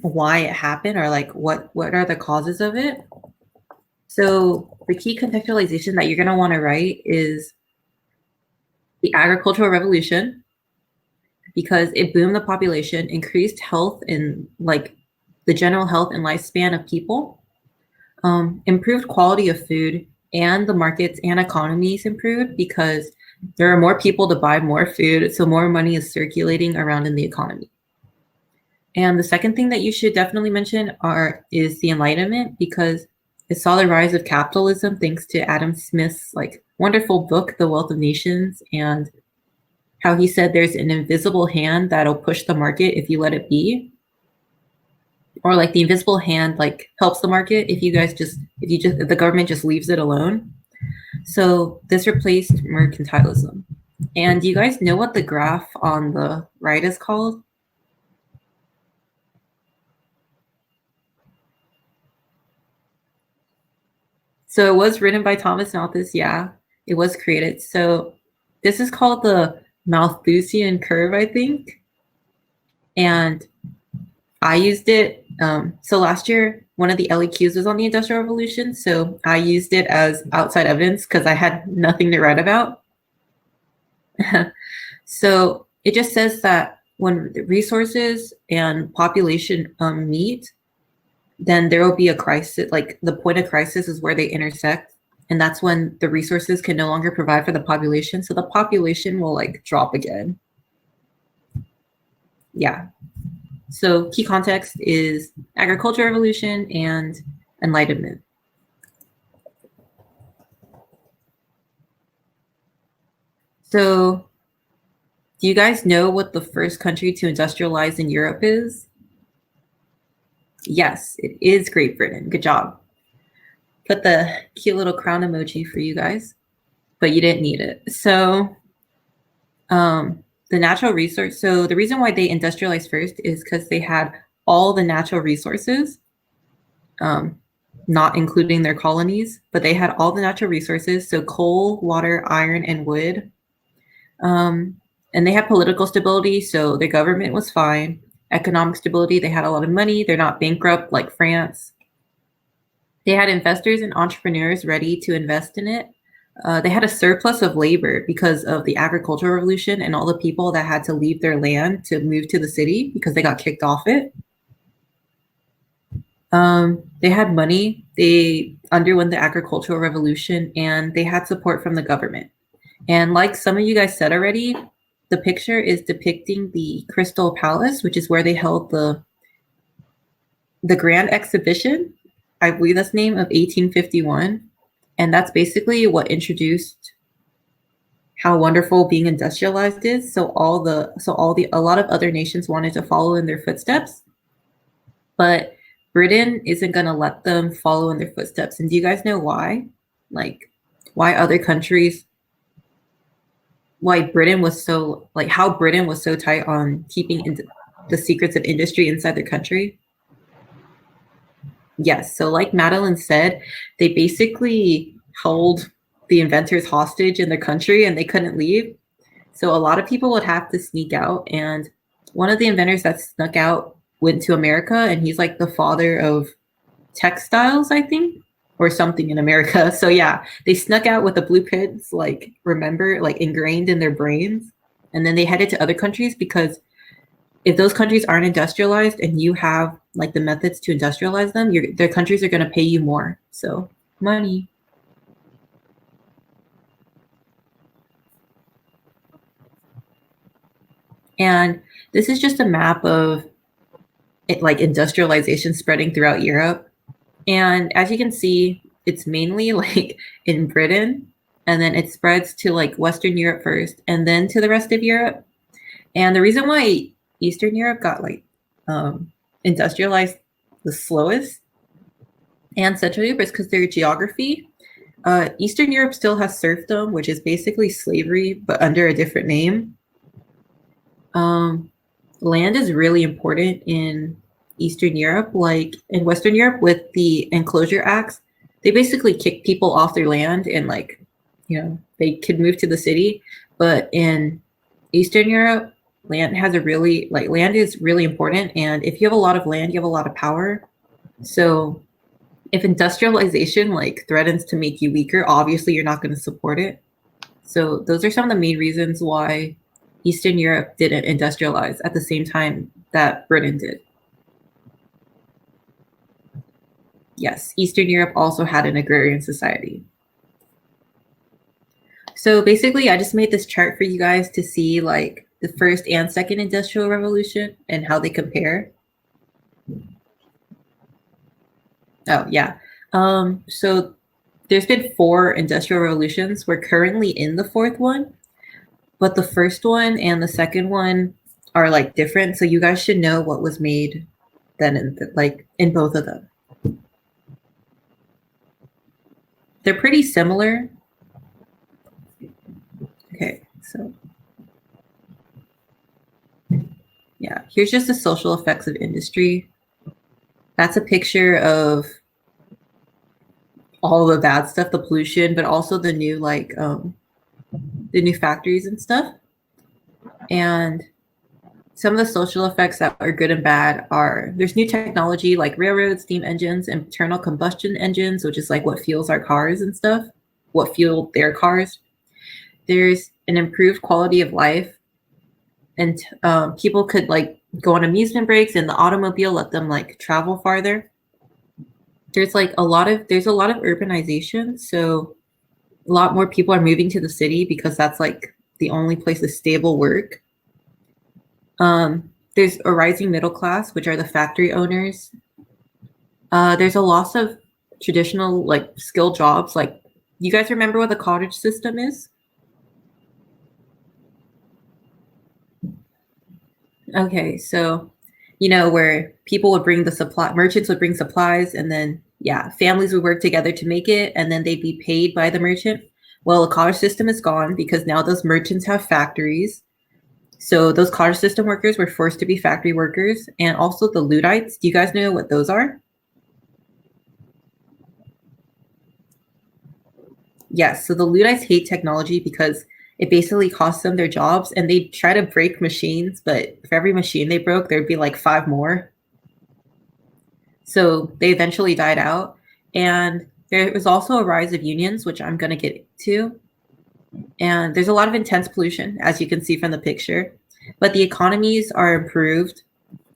why it happened, or like what are the causes of it. So the key contextualization that you're going to want to write is the agricultural revolution, because it boomed the population, increased health and like the general health and lifespan of people, improved quality of food, and the markets and economies improved because there are more people to buy more food, so more money is circulating around in the economy. And the second thing that you should definitely mention is the Enlightenment, because it saw the rise of capitalism thanks to Adam Smith's like wonderful book, The Wealth of Nations, and how he said there's an invisible hand that'll push the market if you let it be. Or like the invisible hand like helps the market if the government just leaves it alone. So this replaced mercantilism. And do you guys know what the graph on the right is called? So it was written by Thomas Malthus. Yeah, it was created. So this is called the Malthusian curve, I think. And I used it. So last year, one of the LEQs was on the Industrial Revolution. So I used it as outside evidence because I had nothing to write about. So it just says that when the resources and population meet, then there will be a crisis. Like the point of crisis is where they intersect. And that's when the resources can no longer provide for the population. So the population will like drop again. Yeah. So key context is agricultural revolution and Enlightenment. So do you guys know what the first country to industrialize in Europe is? Yes, it is Great Britain. Good job. Put the cute little crown emoji for you guys, but you didn't need it. So the natural resource. So the reason why they industrialized first is because they had all the natural resources, not including their colonies, but they had all the natural resources. So coal, water, iron, and wood. And they had political stability. So their government was fine. Economic stability. They had a lot of money. They're not bankrupt like France. They had investors and entrepreneurs ready to invest in it. They had a surplus of labor because of the agricultural revolution and all the people that had to leave their land to move to the city because they got kicked off it. They had money. They underwent the agricultural revolution, and they had support from the government. And like some of you guys said already, the picture is depicting the Crystal Palace, which is where they held the Grand Exhibition, I believe that's the name, of 1851. And that's basically what introduced how wonderful being industrialized is. So a lot of other nations wanted to follow in their footsteps, but Britain isn't going to let them follow in their footsteps. And do you guys know why? Like why other countries why Britain was so, like how Britain was so tight on keeping the secrets of industry inside their country? Yes, so like Madeline said, they basically held the inventors hostage in their country and they couldn't leave. So a lot of people would have to sneak out. And one of the inventors that snuck out went to America, and he's like the father of textiles, I think, or something in America. So yeah, they snuck out with the blueprints, like remember, like ingrained in their brains. And then they headed to other countries because if those countries aren't industrialized and you have like the methods to industrialize them, their countries are going to pay you more. So money. And this is just a map of it, like industrialization spreading throughout Europe. And as you can see, it's mainly like in Britain, and then it spreads to like Western Europe first, and then to the rest of Europe. And the reason why Eastern Europe got like industrialized the slowest, and Central Europe, is because their geography. Eastern Europe still has serfdom, which is basically slavery, but under a different name. Land is really important in Eastern Europe. Like in Western Europe with the Enclosure Acts, they basically kick people off their land and like, you know, they could move to the city. But in Eastern Europe, land has a really, like land is really important. And if you have a lot of land, you have a lot of power. So if industrialization like threatens to make you weaker, obviously you're not going to support it. So those are some of the main reasons why Eastern Europe didn't industrialize at the same time that Britain did. Yes, Eastern Europe also had an agrarian society. So basically, I just made this chart for you guys to see like the first and second industrial revolution and how they compare. Oh, yeah. So there's been 4 industrial revolutions. We're currently in the 4th one, but the first one and the second one are like different. So you guys should know what was made then in both of them. They're pretty similar. Okay, so yeah, here's just the social effects of industry. That's a picture of all the bad stuff, the pollution, but also the new like the new factories and stuff. And some of the social effects that are good and bad are there's new technology like railroads, steam engines, internal combustion engines, which is like what fuels our cars and stuff, what fueled their cars. There's an improved quality of life, and people could like go on amusement breaks in the automobile, let them like travel farther. There's like a lot of urbanization, so a lot more people are moving to the city because that's like the only place of stable work. There's a rising middle class, which are the factory owners. There's a loss of traditional like skilled jobs. Like, you guys remember what the cottage system is? Okay, so you know where people would bring merchants would bring supplies, and then yeah, families would work together to make it, and then they'd be paid by the merchant. Well, the cottage system is gone because now those merchants have factories. So those cottage system workers were forced to be factory workers, and also the Luddites. Do you guys know what those are? Yes, so the Luddites hate technology because it basically costs them their jobs, and they try to break machines, but for every machine they broke, there'd be like 5 more. So they eventually died out. And there was also a rise of unions, which I'm going to get to. And there's a lot of intense pollution, as you can see from the picture, but the economies are improved.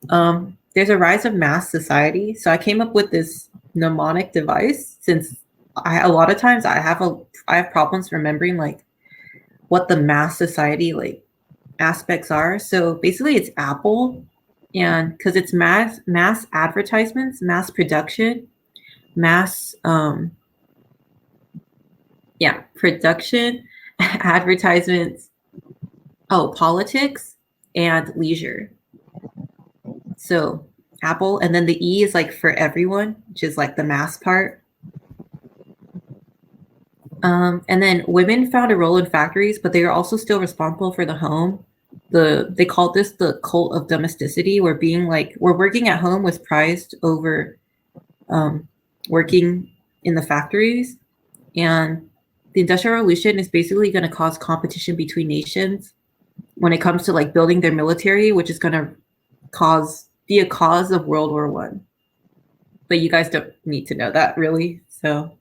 There's a rise of mass society. So I came up with this mnemonic device since a lot of times I have problems remembering like what the mass society like aspects are. So basically it's Apple, and because it's mass advertisements, mass production, mass production, advertisements, politics, and leisure. So Apple, and then the E is like for everyone, which is like the mass part. And then women found a role in factories, but they are also still responsible for the home. They called this the cult of domesticity, where working at home was prized over working in the factories. And the Industrial Revolution is basically going to cause competition between nations when it comes to like building their military, which is going to be a cause of World War I. But you guys don't need to know that really. So,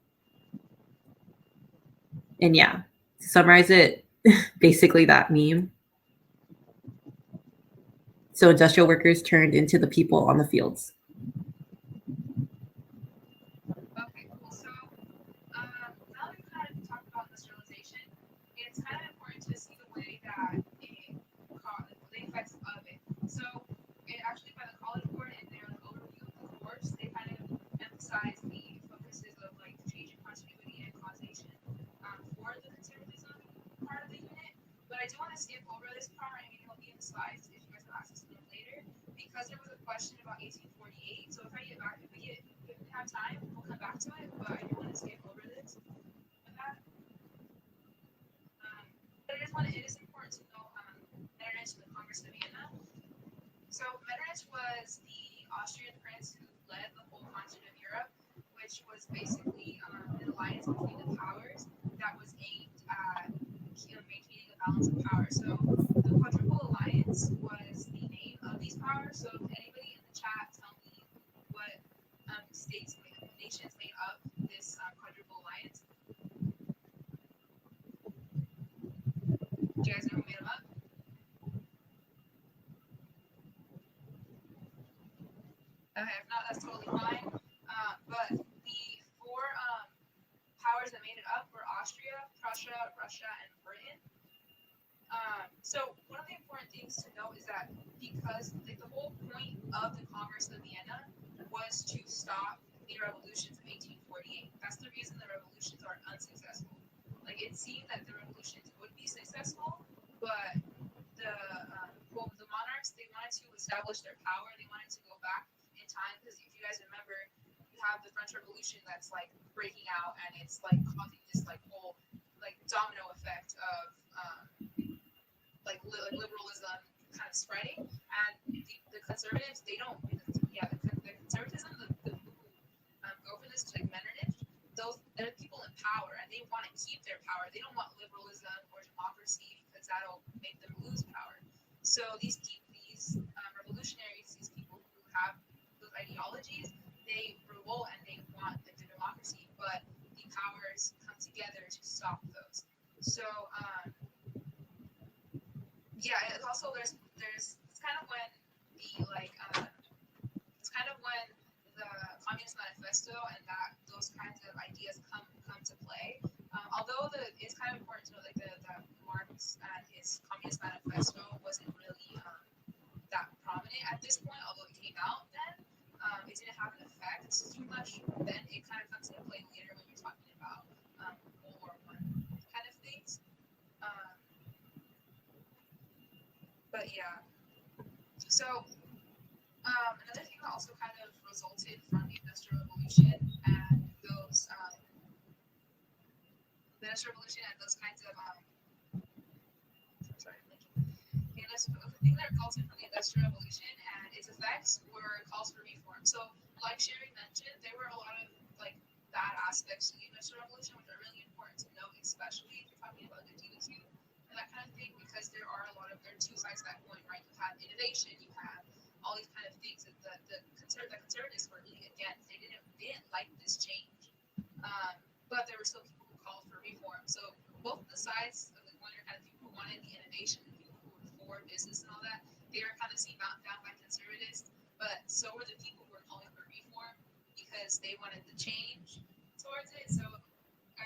and yeah, to summarize it, basically that meme. So industrial workers turned into the people on the fields. Okay, cool. So now that we've kind of talked about industrialization, it's kind of important to see the way that the effects of it. So it actually, by the College Board in their overview of the course, they kind of emphasize the focuses of like change and continuity and causation for the conservatism part of the unit. But I do want to skip over this part. I mean, it'll be in the slides if you guys have access to them later, because there was a question about 1848. So if we have time, we'll come back to it. But I do want to skip over this. But it is important to know Metternich and the Congress of Vienna. So Metternich was the Austrian prince who led the whole continent of Europe, which was basically an alliance between the powers that was aimed at maintaining a balance of power. So the Quadruple Alliance was the name of these powers. So if anybody in the chat tell me what nations made up this Quadruple Alliance. Do you guys know who made them up? Okay, if not, that's totally fine. But the four powers that made it up were Austria, Prussia, Russia, and Britain. So one of the important things to note is that because the whole point of the Congress of Vienna was to stop the revolutions of 1848. That's the reason the revolutions are unsuccessful. Like it seemed that the revolutions would be successful, but the monarchs, they wanted to establish their power. They wanted to go back in time, because if you guys remember, you have the French Revolution that's like breaking out, and it's like causing this like whole like domino effect of like liberalism kind of spreading, and the conservatives, they don't. The conservatism, the go for this, like Metternich, they're people in power, and they want to keep their power. They don't want liberalism or democracy, because that'll make them lose power. So these revolutionaries, these people who have those ideologies, they revolt and they want the democracy, but the powers come together to stop those. So it's also there's it's kind of when the Communist Manifesto and those kinds of ideas come to play. Although it's kind of important to know that Marx and his Communist Manifesto wasn't really that prominent at this point, although it came out then. It didn't have an effect too much. Then it kind of comes into play later when you're talking about World War I kind of things. But yeah. So another thing that also kind of resulted from the Industrial Revolution and those the Industrial Revolution and those kinds of the thing that resulted from the Industrial Revolution and its effects were calls for reform. So, like Sherry mentioned, there were a lot of like bad aspects to the Industrial Revolution, which are really important to note, especially if you're talking about the DBQ and that kind of thing, because there are two sides to that coin, right? You have innovation, you have all these kind of things that the conservatives were really against. They didn't like this change, but there were still people who called for reform. So both the sides of the coin are kind of people who wanted the innovation, and people who were for business and all that. They were kind of seen down by conservatives, but so were the people who were calling for reform because they wanted the change towards it. So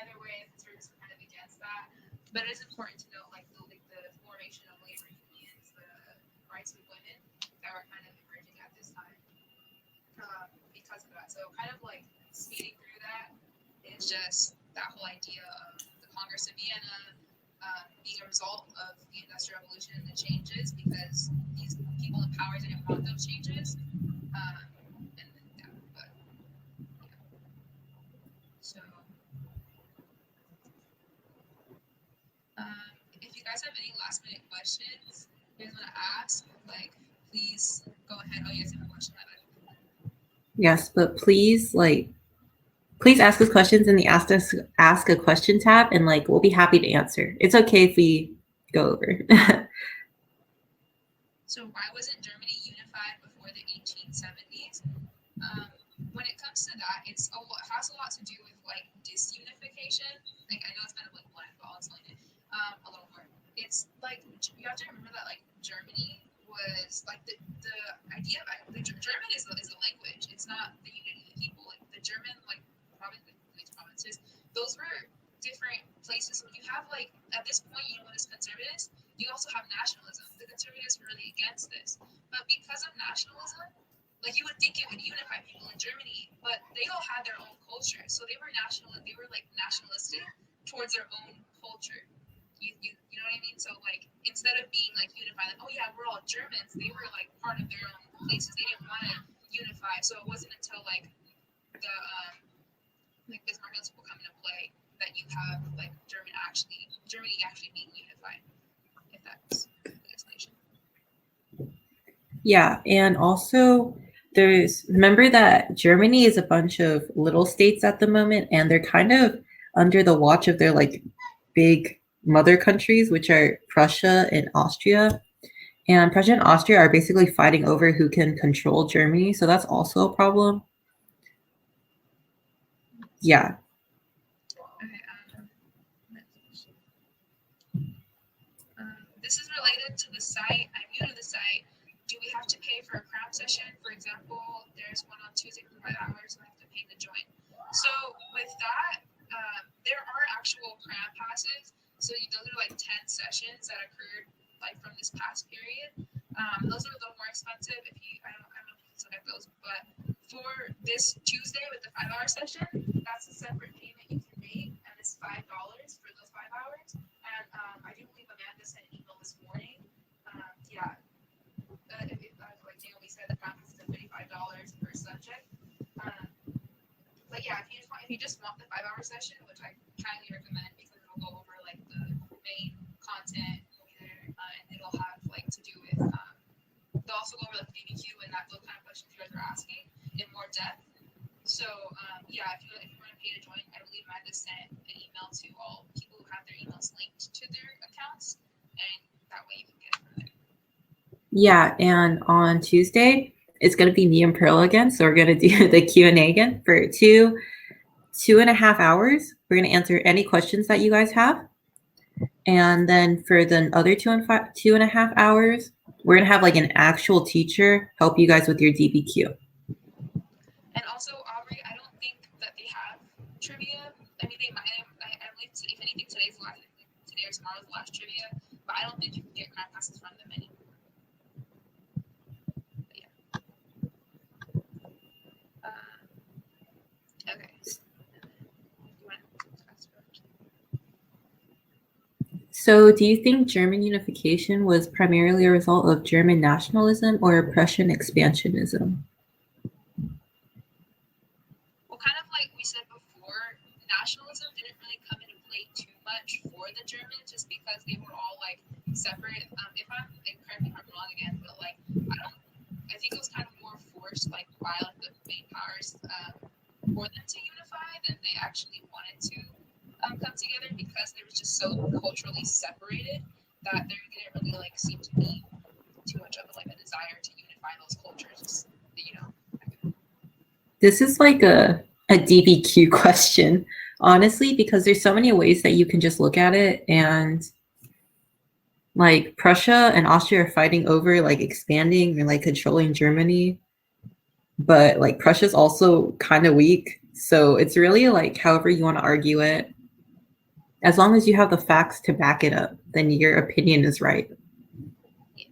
either way, the conservatives were kind of against that. But it is important to note, like the formation of labor unions, the rights of women that were kind of emerging at this time because of that. So kind of like speeding through that is just that whole idea of the Congress of Vienna being a result of the Industrial Revolution and the changes, because these people in power didn't want those changes. So If you guys have any last minute questions you guys want to ask, like, please go ahead. Oh, you guys have a question? Yes, but please ask us questions in the ask a question tab, and like we'll be happy to answer. It's okay if we go over. So why wasn't Germany unified before the 1870s? When it comes to that, it has a lot to do with like disunification. Like, I know it's kind of like blank, but I'll explain it a little more. It's like you have to remember that like Germany was like the idea of German is a language. It's not the unity of the people. Like the German provinces, those were different places. When you have like at this point, you know, as conservatives, you also have nationalism. The conservatives were really against this, but because of nationalism, like you would think it would unify people in Germany, but they all had their own culture. So they were They were like nationalistic towards their own culture. You know what I mean? So like instead of being like unified, like, oh yeah, we're all Germans, they were like part of their own places. They didn't want to unify. So it wasn't until like the like Bismarck will come into play that you have like Germany actually being unified. If that's the explanation. Yeah, and also remember that Germany is a bunch of little states at the moment, and they're kind of under the watch of their like big mother countries, which are Prussia and Austria. And Prussia and Austria are basically fighting over who can control Germany, so that's also a problem. Yeah. This is related to the site. I'm new to the site. Do we have to pay for a Cram session? For example, there's one on Tuesday for 5 hours, so I have to pay to join. So with that, there are actual Cram passes. So those are like 10 sessions that occurred like from this past period. Those are a little more expensive. I don't know if you can look at those, but for this Tuesday with the 5-hour session, that's a separate payment you can make, and it's $5 for those 5 hours. And I do believe Amanda sent an email this morning. Like Naomi said, the conference is $35 per subject. But yeah, if you just want the 5-hour session, which I highly recommend because it'll go over like the main content, and it'll have like to do with. They'll also go over like DBQ and those kind of questions you guys are asking in more depth. So yeah, if you want to pay to join, I believe Amanda sent an email to all people who have their emails linked to their accounts, and that way you can get it from there. Yeah, and on Tuesday, it's going to be me and Pearl again. So we're going to do the Q&A again for 2.5 hours. We're going to answer any questions that you guys have. And then for the other 2.5 hours, we're going to have like an actual teacher help you guys with your DBQ. And also, Aubrey, I don't think that they have trivia. I mean, they might have. I believe, if anything, today or tomorrow's the last trivia. But I don't think you can get Cram passes from them anymore. But yeah. Okay. So do you think German unification was primarily a result of German nationalism or Prussian expansionism? Well, kind of like we said before, nationalism didn't really come into play too much for the Germans just because they were all like separate. Correct me if I'm wrong again, but like I think it was kind of more forced like by like the main powers for them to unify than they actually wanted to come together because they were just so culturally separated that there didn't really like seem to be too much of like a desire to unify those cultures, you know. This is like a DBQ question, honestly, because there's so many ways that you can just look at it, and like Prussia and Austria are fighting over like expanding and like controlling Germany, but like Prussia's also kind of weak, so it's really like however you want to argue it. As long as you have the facts to back it up, then your opinion is right. Yeah.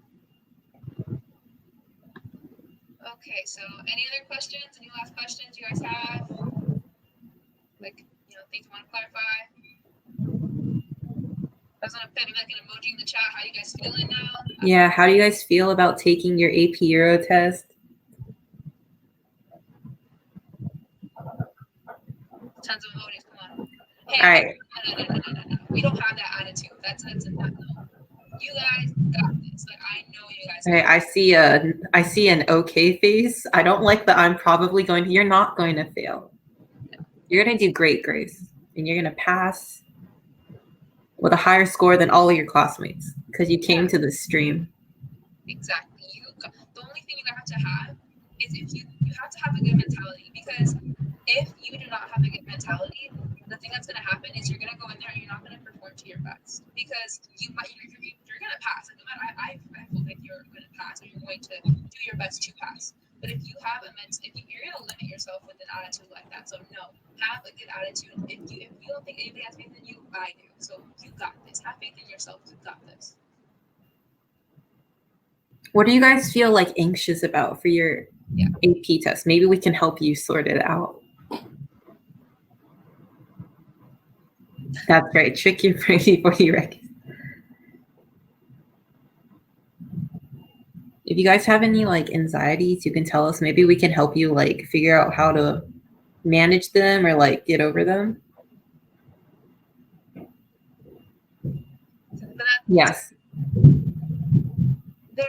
Okay, so any other questions? Any last questions you guys have? Like, things you want to clarify? I was gonna put like an emoji in the chat. How you guys feeling now? Yeah, how do you guys feel about taking your AP Euro test? Tons of emojis. Come on. Hey, all right. No. We don't have that attitude. That's enough. You guys got this. Like, I know you guys. Okay, I see an okay face. I don't like the I'm probably going to. You're not going to fail. You're going to do great, Grace, and you're going to pass with a higher score than all of your classmates because you came to this stream. Exactly. The only thing you have to have is if you have to have a good mentality, because if you do not have a good mentality, the thing that's going to happen is you're going to go in there and you're not going to perform to your best, because you're going to pass. Like, no matter, I feel like you're going to pass, or you're going to do your best to pass. But if you have if you're going to limit yourself with an attitude like that, so no, have a good attitude. If you don't think anybody has faith in you, I do. So you got this. Have faith in yourself. You got this. What do you guys feel like anxious about for your AP test? Maybe we can help you sort it out. That's right. Trick your brain before you wreck it. If you guys have any like anxieties, you can tell us. Maybe we can help you like figure out how to manage them or like get over them. Yes. There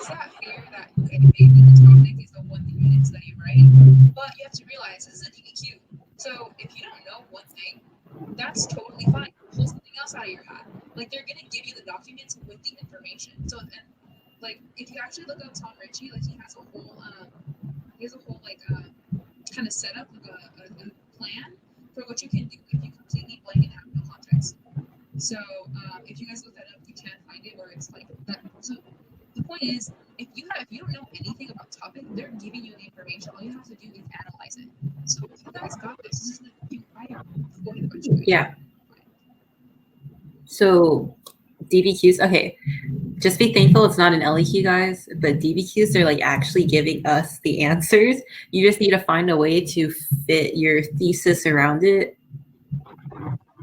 is that fear that, okay, maybe the topic is the one thing you didn't study, right? But you have to realize this is a DBQ. So if you don't know one thing, that's totally fine. Pull something else out of your hat. Like, they're going to give you the documents with the information. So, and like, if you actually look up Tom Ritchie, like, he has a whole like kind of setup, like a plan for what you can do if you completely blank and have no context. So if you guys look that up, you can find it where it's like that. So the point is, if you don't know anything about the topic, they're giving you the information. All you have to do is analyze it. So if you guys got this, this is yeah. So DBQs, okay. Just be thankful it's not an LEQ, guys. But DBQs are like actually giving us the answers. You just need to find a way to fit your thesis around it.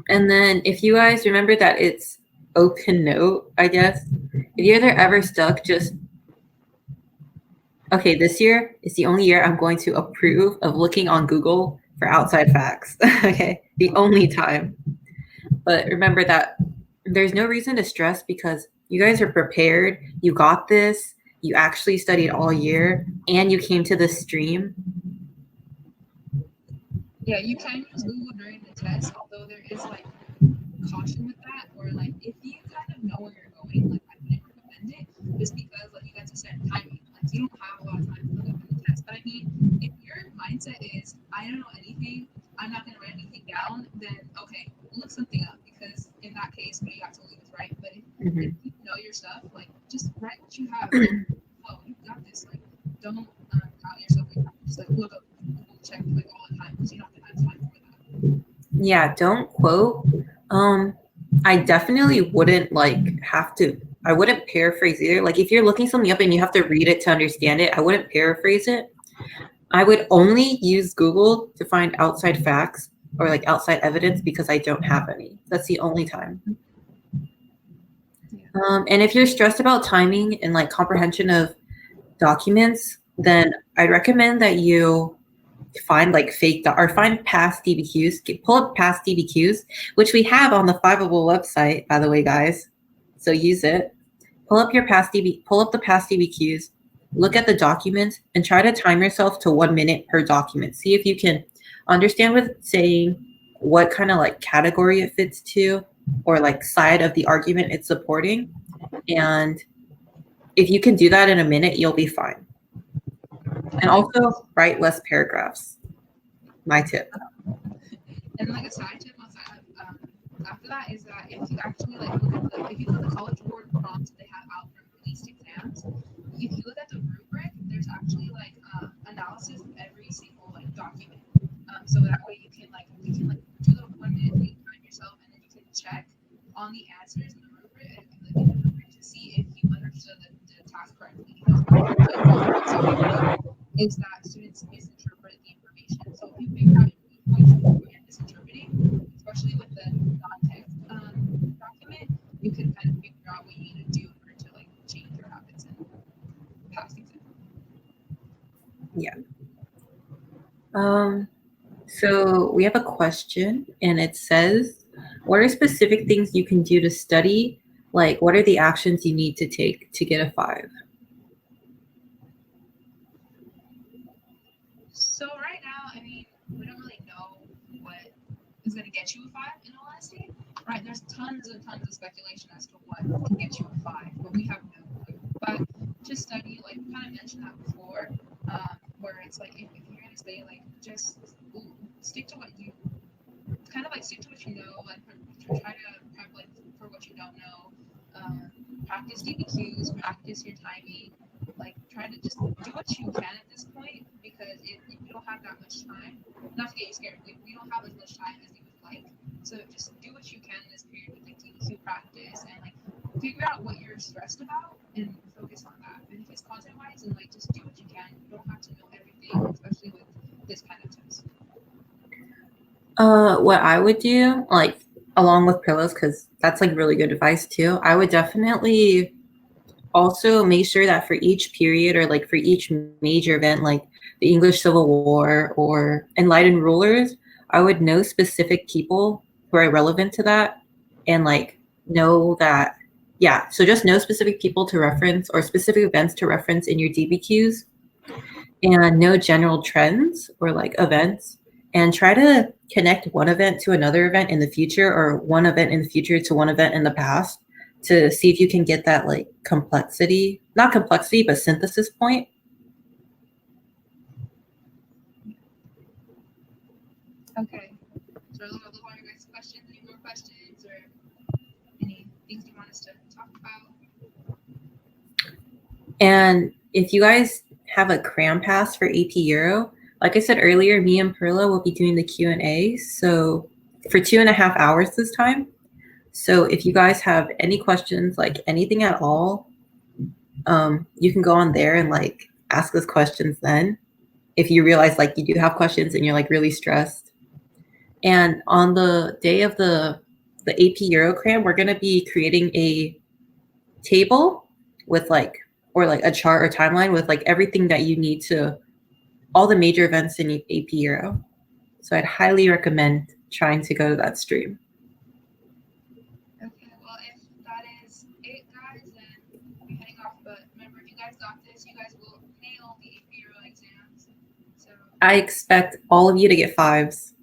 And then if you guys remember that it's open note, I guess, if you're ever stuck, just, okay, this year is the only year I'm going to approve of looking on Google for outside facts. Okay, the only time. But remember that there's no reason to stress because you guys are prepared. You got this. You actually studied all year and you came to the stream. Yeah, you can use Google during the test, although there is like caution with that, or like if you kind of know where you're going, like I wouldn't recommend it just because like you got to set timing. Like you don't have a lot of time to look up in the test. But I mean, if your mindset is I don't know anything, I'm not gonna write anything down, then okay, look something up, because in that case what you got to lose, right? But if you know your stuff, like just write what you have. Oh, you got this. Like don't count yourself. Just like look up, Google check like all the time, because you don't have time for that. Yeah, don't quote. I definitely wouldn't like have to, I wouldn't paraphrase either. Like if you're looking something up and you have to read it to understand it, I wouldn't paraphrase it. I would only use Google to find outside facts or like outside evidence because I don't have any. That's the only time. And if you're stressed about timing and like comprehension of documents, then I'd recommend that you find like or find past DBQs, pull up past DBQs, which we have on the Fiveable website, by the way, guys. So use it. Pull up the past DBQs, look at the documents, and try to time yourself to 1 minute per document. See if you can understand what it's saying, what kind of like category it fits to, or like side of the argument it's supporting. And if you can do that in a minute, you'll be fine. And also write less paragraphs. My tip. And like a side tip after that is that if you actually like look at the College Board prompts that they have out for released exams, if you look at the rubric, there's actually like analysis of every single like document. So that way you can do the 1 minute thing time yourself, and then you can check on the answers in the rubric to see if you understood the task correctly. Is that students misinterpret the information. So if you figure out points you're misinterpreting, especially with the non-text document, you can kind of figure out what you need to do in order to like change your habits and pass exam. Yeah. So we have a question, and it says, what are specific things you can do to study? Like, what are the actions you need to take to get a 5? So right now, I mean, we don't really know what is going to get you a 5 in all honesty. Right, there's tons and tons of speculation as to what can get you a 5, but we have no clue. But just study, like we kind of mentioned that before, where it's like if you're going to study, like just stick to what you stick to what you know, like try to prep like for what you don't know. Practice DBQs, practice your timing, like try to just do what you can at this point, because if you don't have that much time, not to get you scared, we don't have as much time as you would like. So just do what you can in this period with like DBQ practice, and like figure out what you're stressed about and focus on that. And if it's content wise, and like just do what you can. You don't have to know everything, especially with this kind of test. What I would do, like along with pillows, because that's like really good advice too, I would definitely also make sure that for each period or like for each major event, like the English Civil War or enlightened rulers, I would know specific people who are relevant to that, and like know that, yeah, so just know specific people to reference or specific events to reference in your DBQs, and know general trends or like events, and try to connect one event to another event in the future, or one event in the future to one event in the past, to see if you can get that like complexity, not complexity, but synthesis point. Okay. So those are your guys' questions. Any more questions or any things you want us to talk about? And if you guys have a cram pass for AP Euro, like I said earlier, me and Perla will be doing the Q&A. So for 2.5 hours this time. So if you guys have any questions, like anything at all, you can go on there and like ask us questions then, if you realize like you do have questions and you're like really stressed. And on the day of the AP Eurocram, we're going to be creating a table with like, or like a chart or timeline with like everything that you need to, all the major events in AP Euro. So I'd highly recommend trying to go to that stream. Okay, well, if that is it, guys, then we're heading off. But remember, if you guys got this, you guys will nail the AP Euro exams. So I expect all of you to get 5s.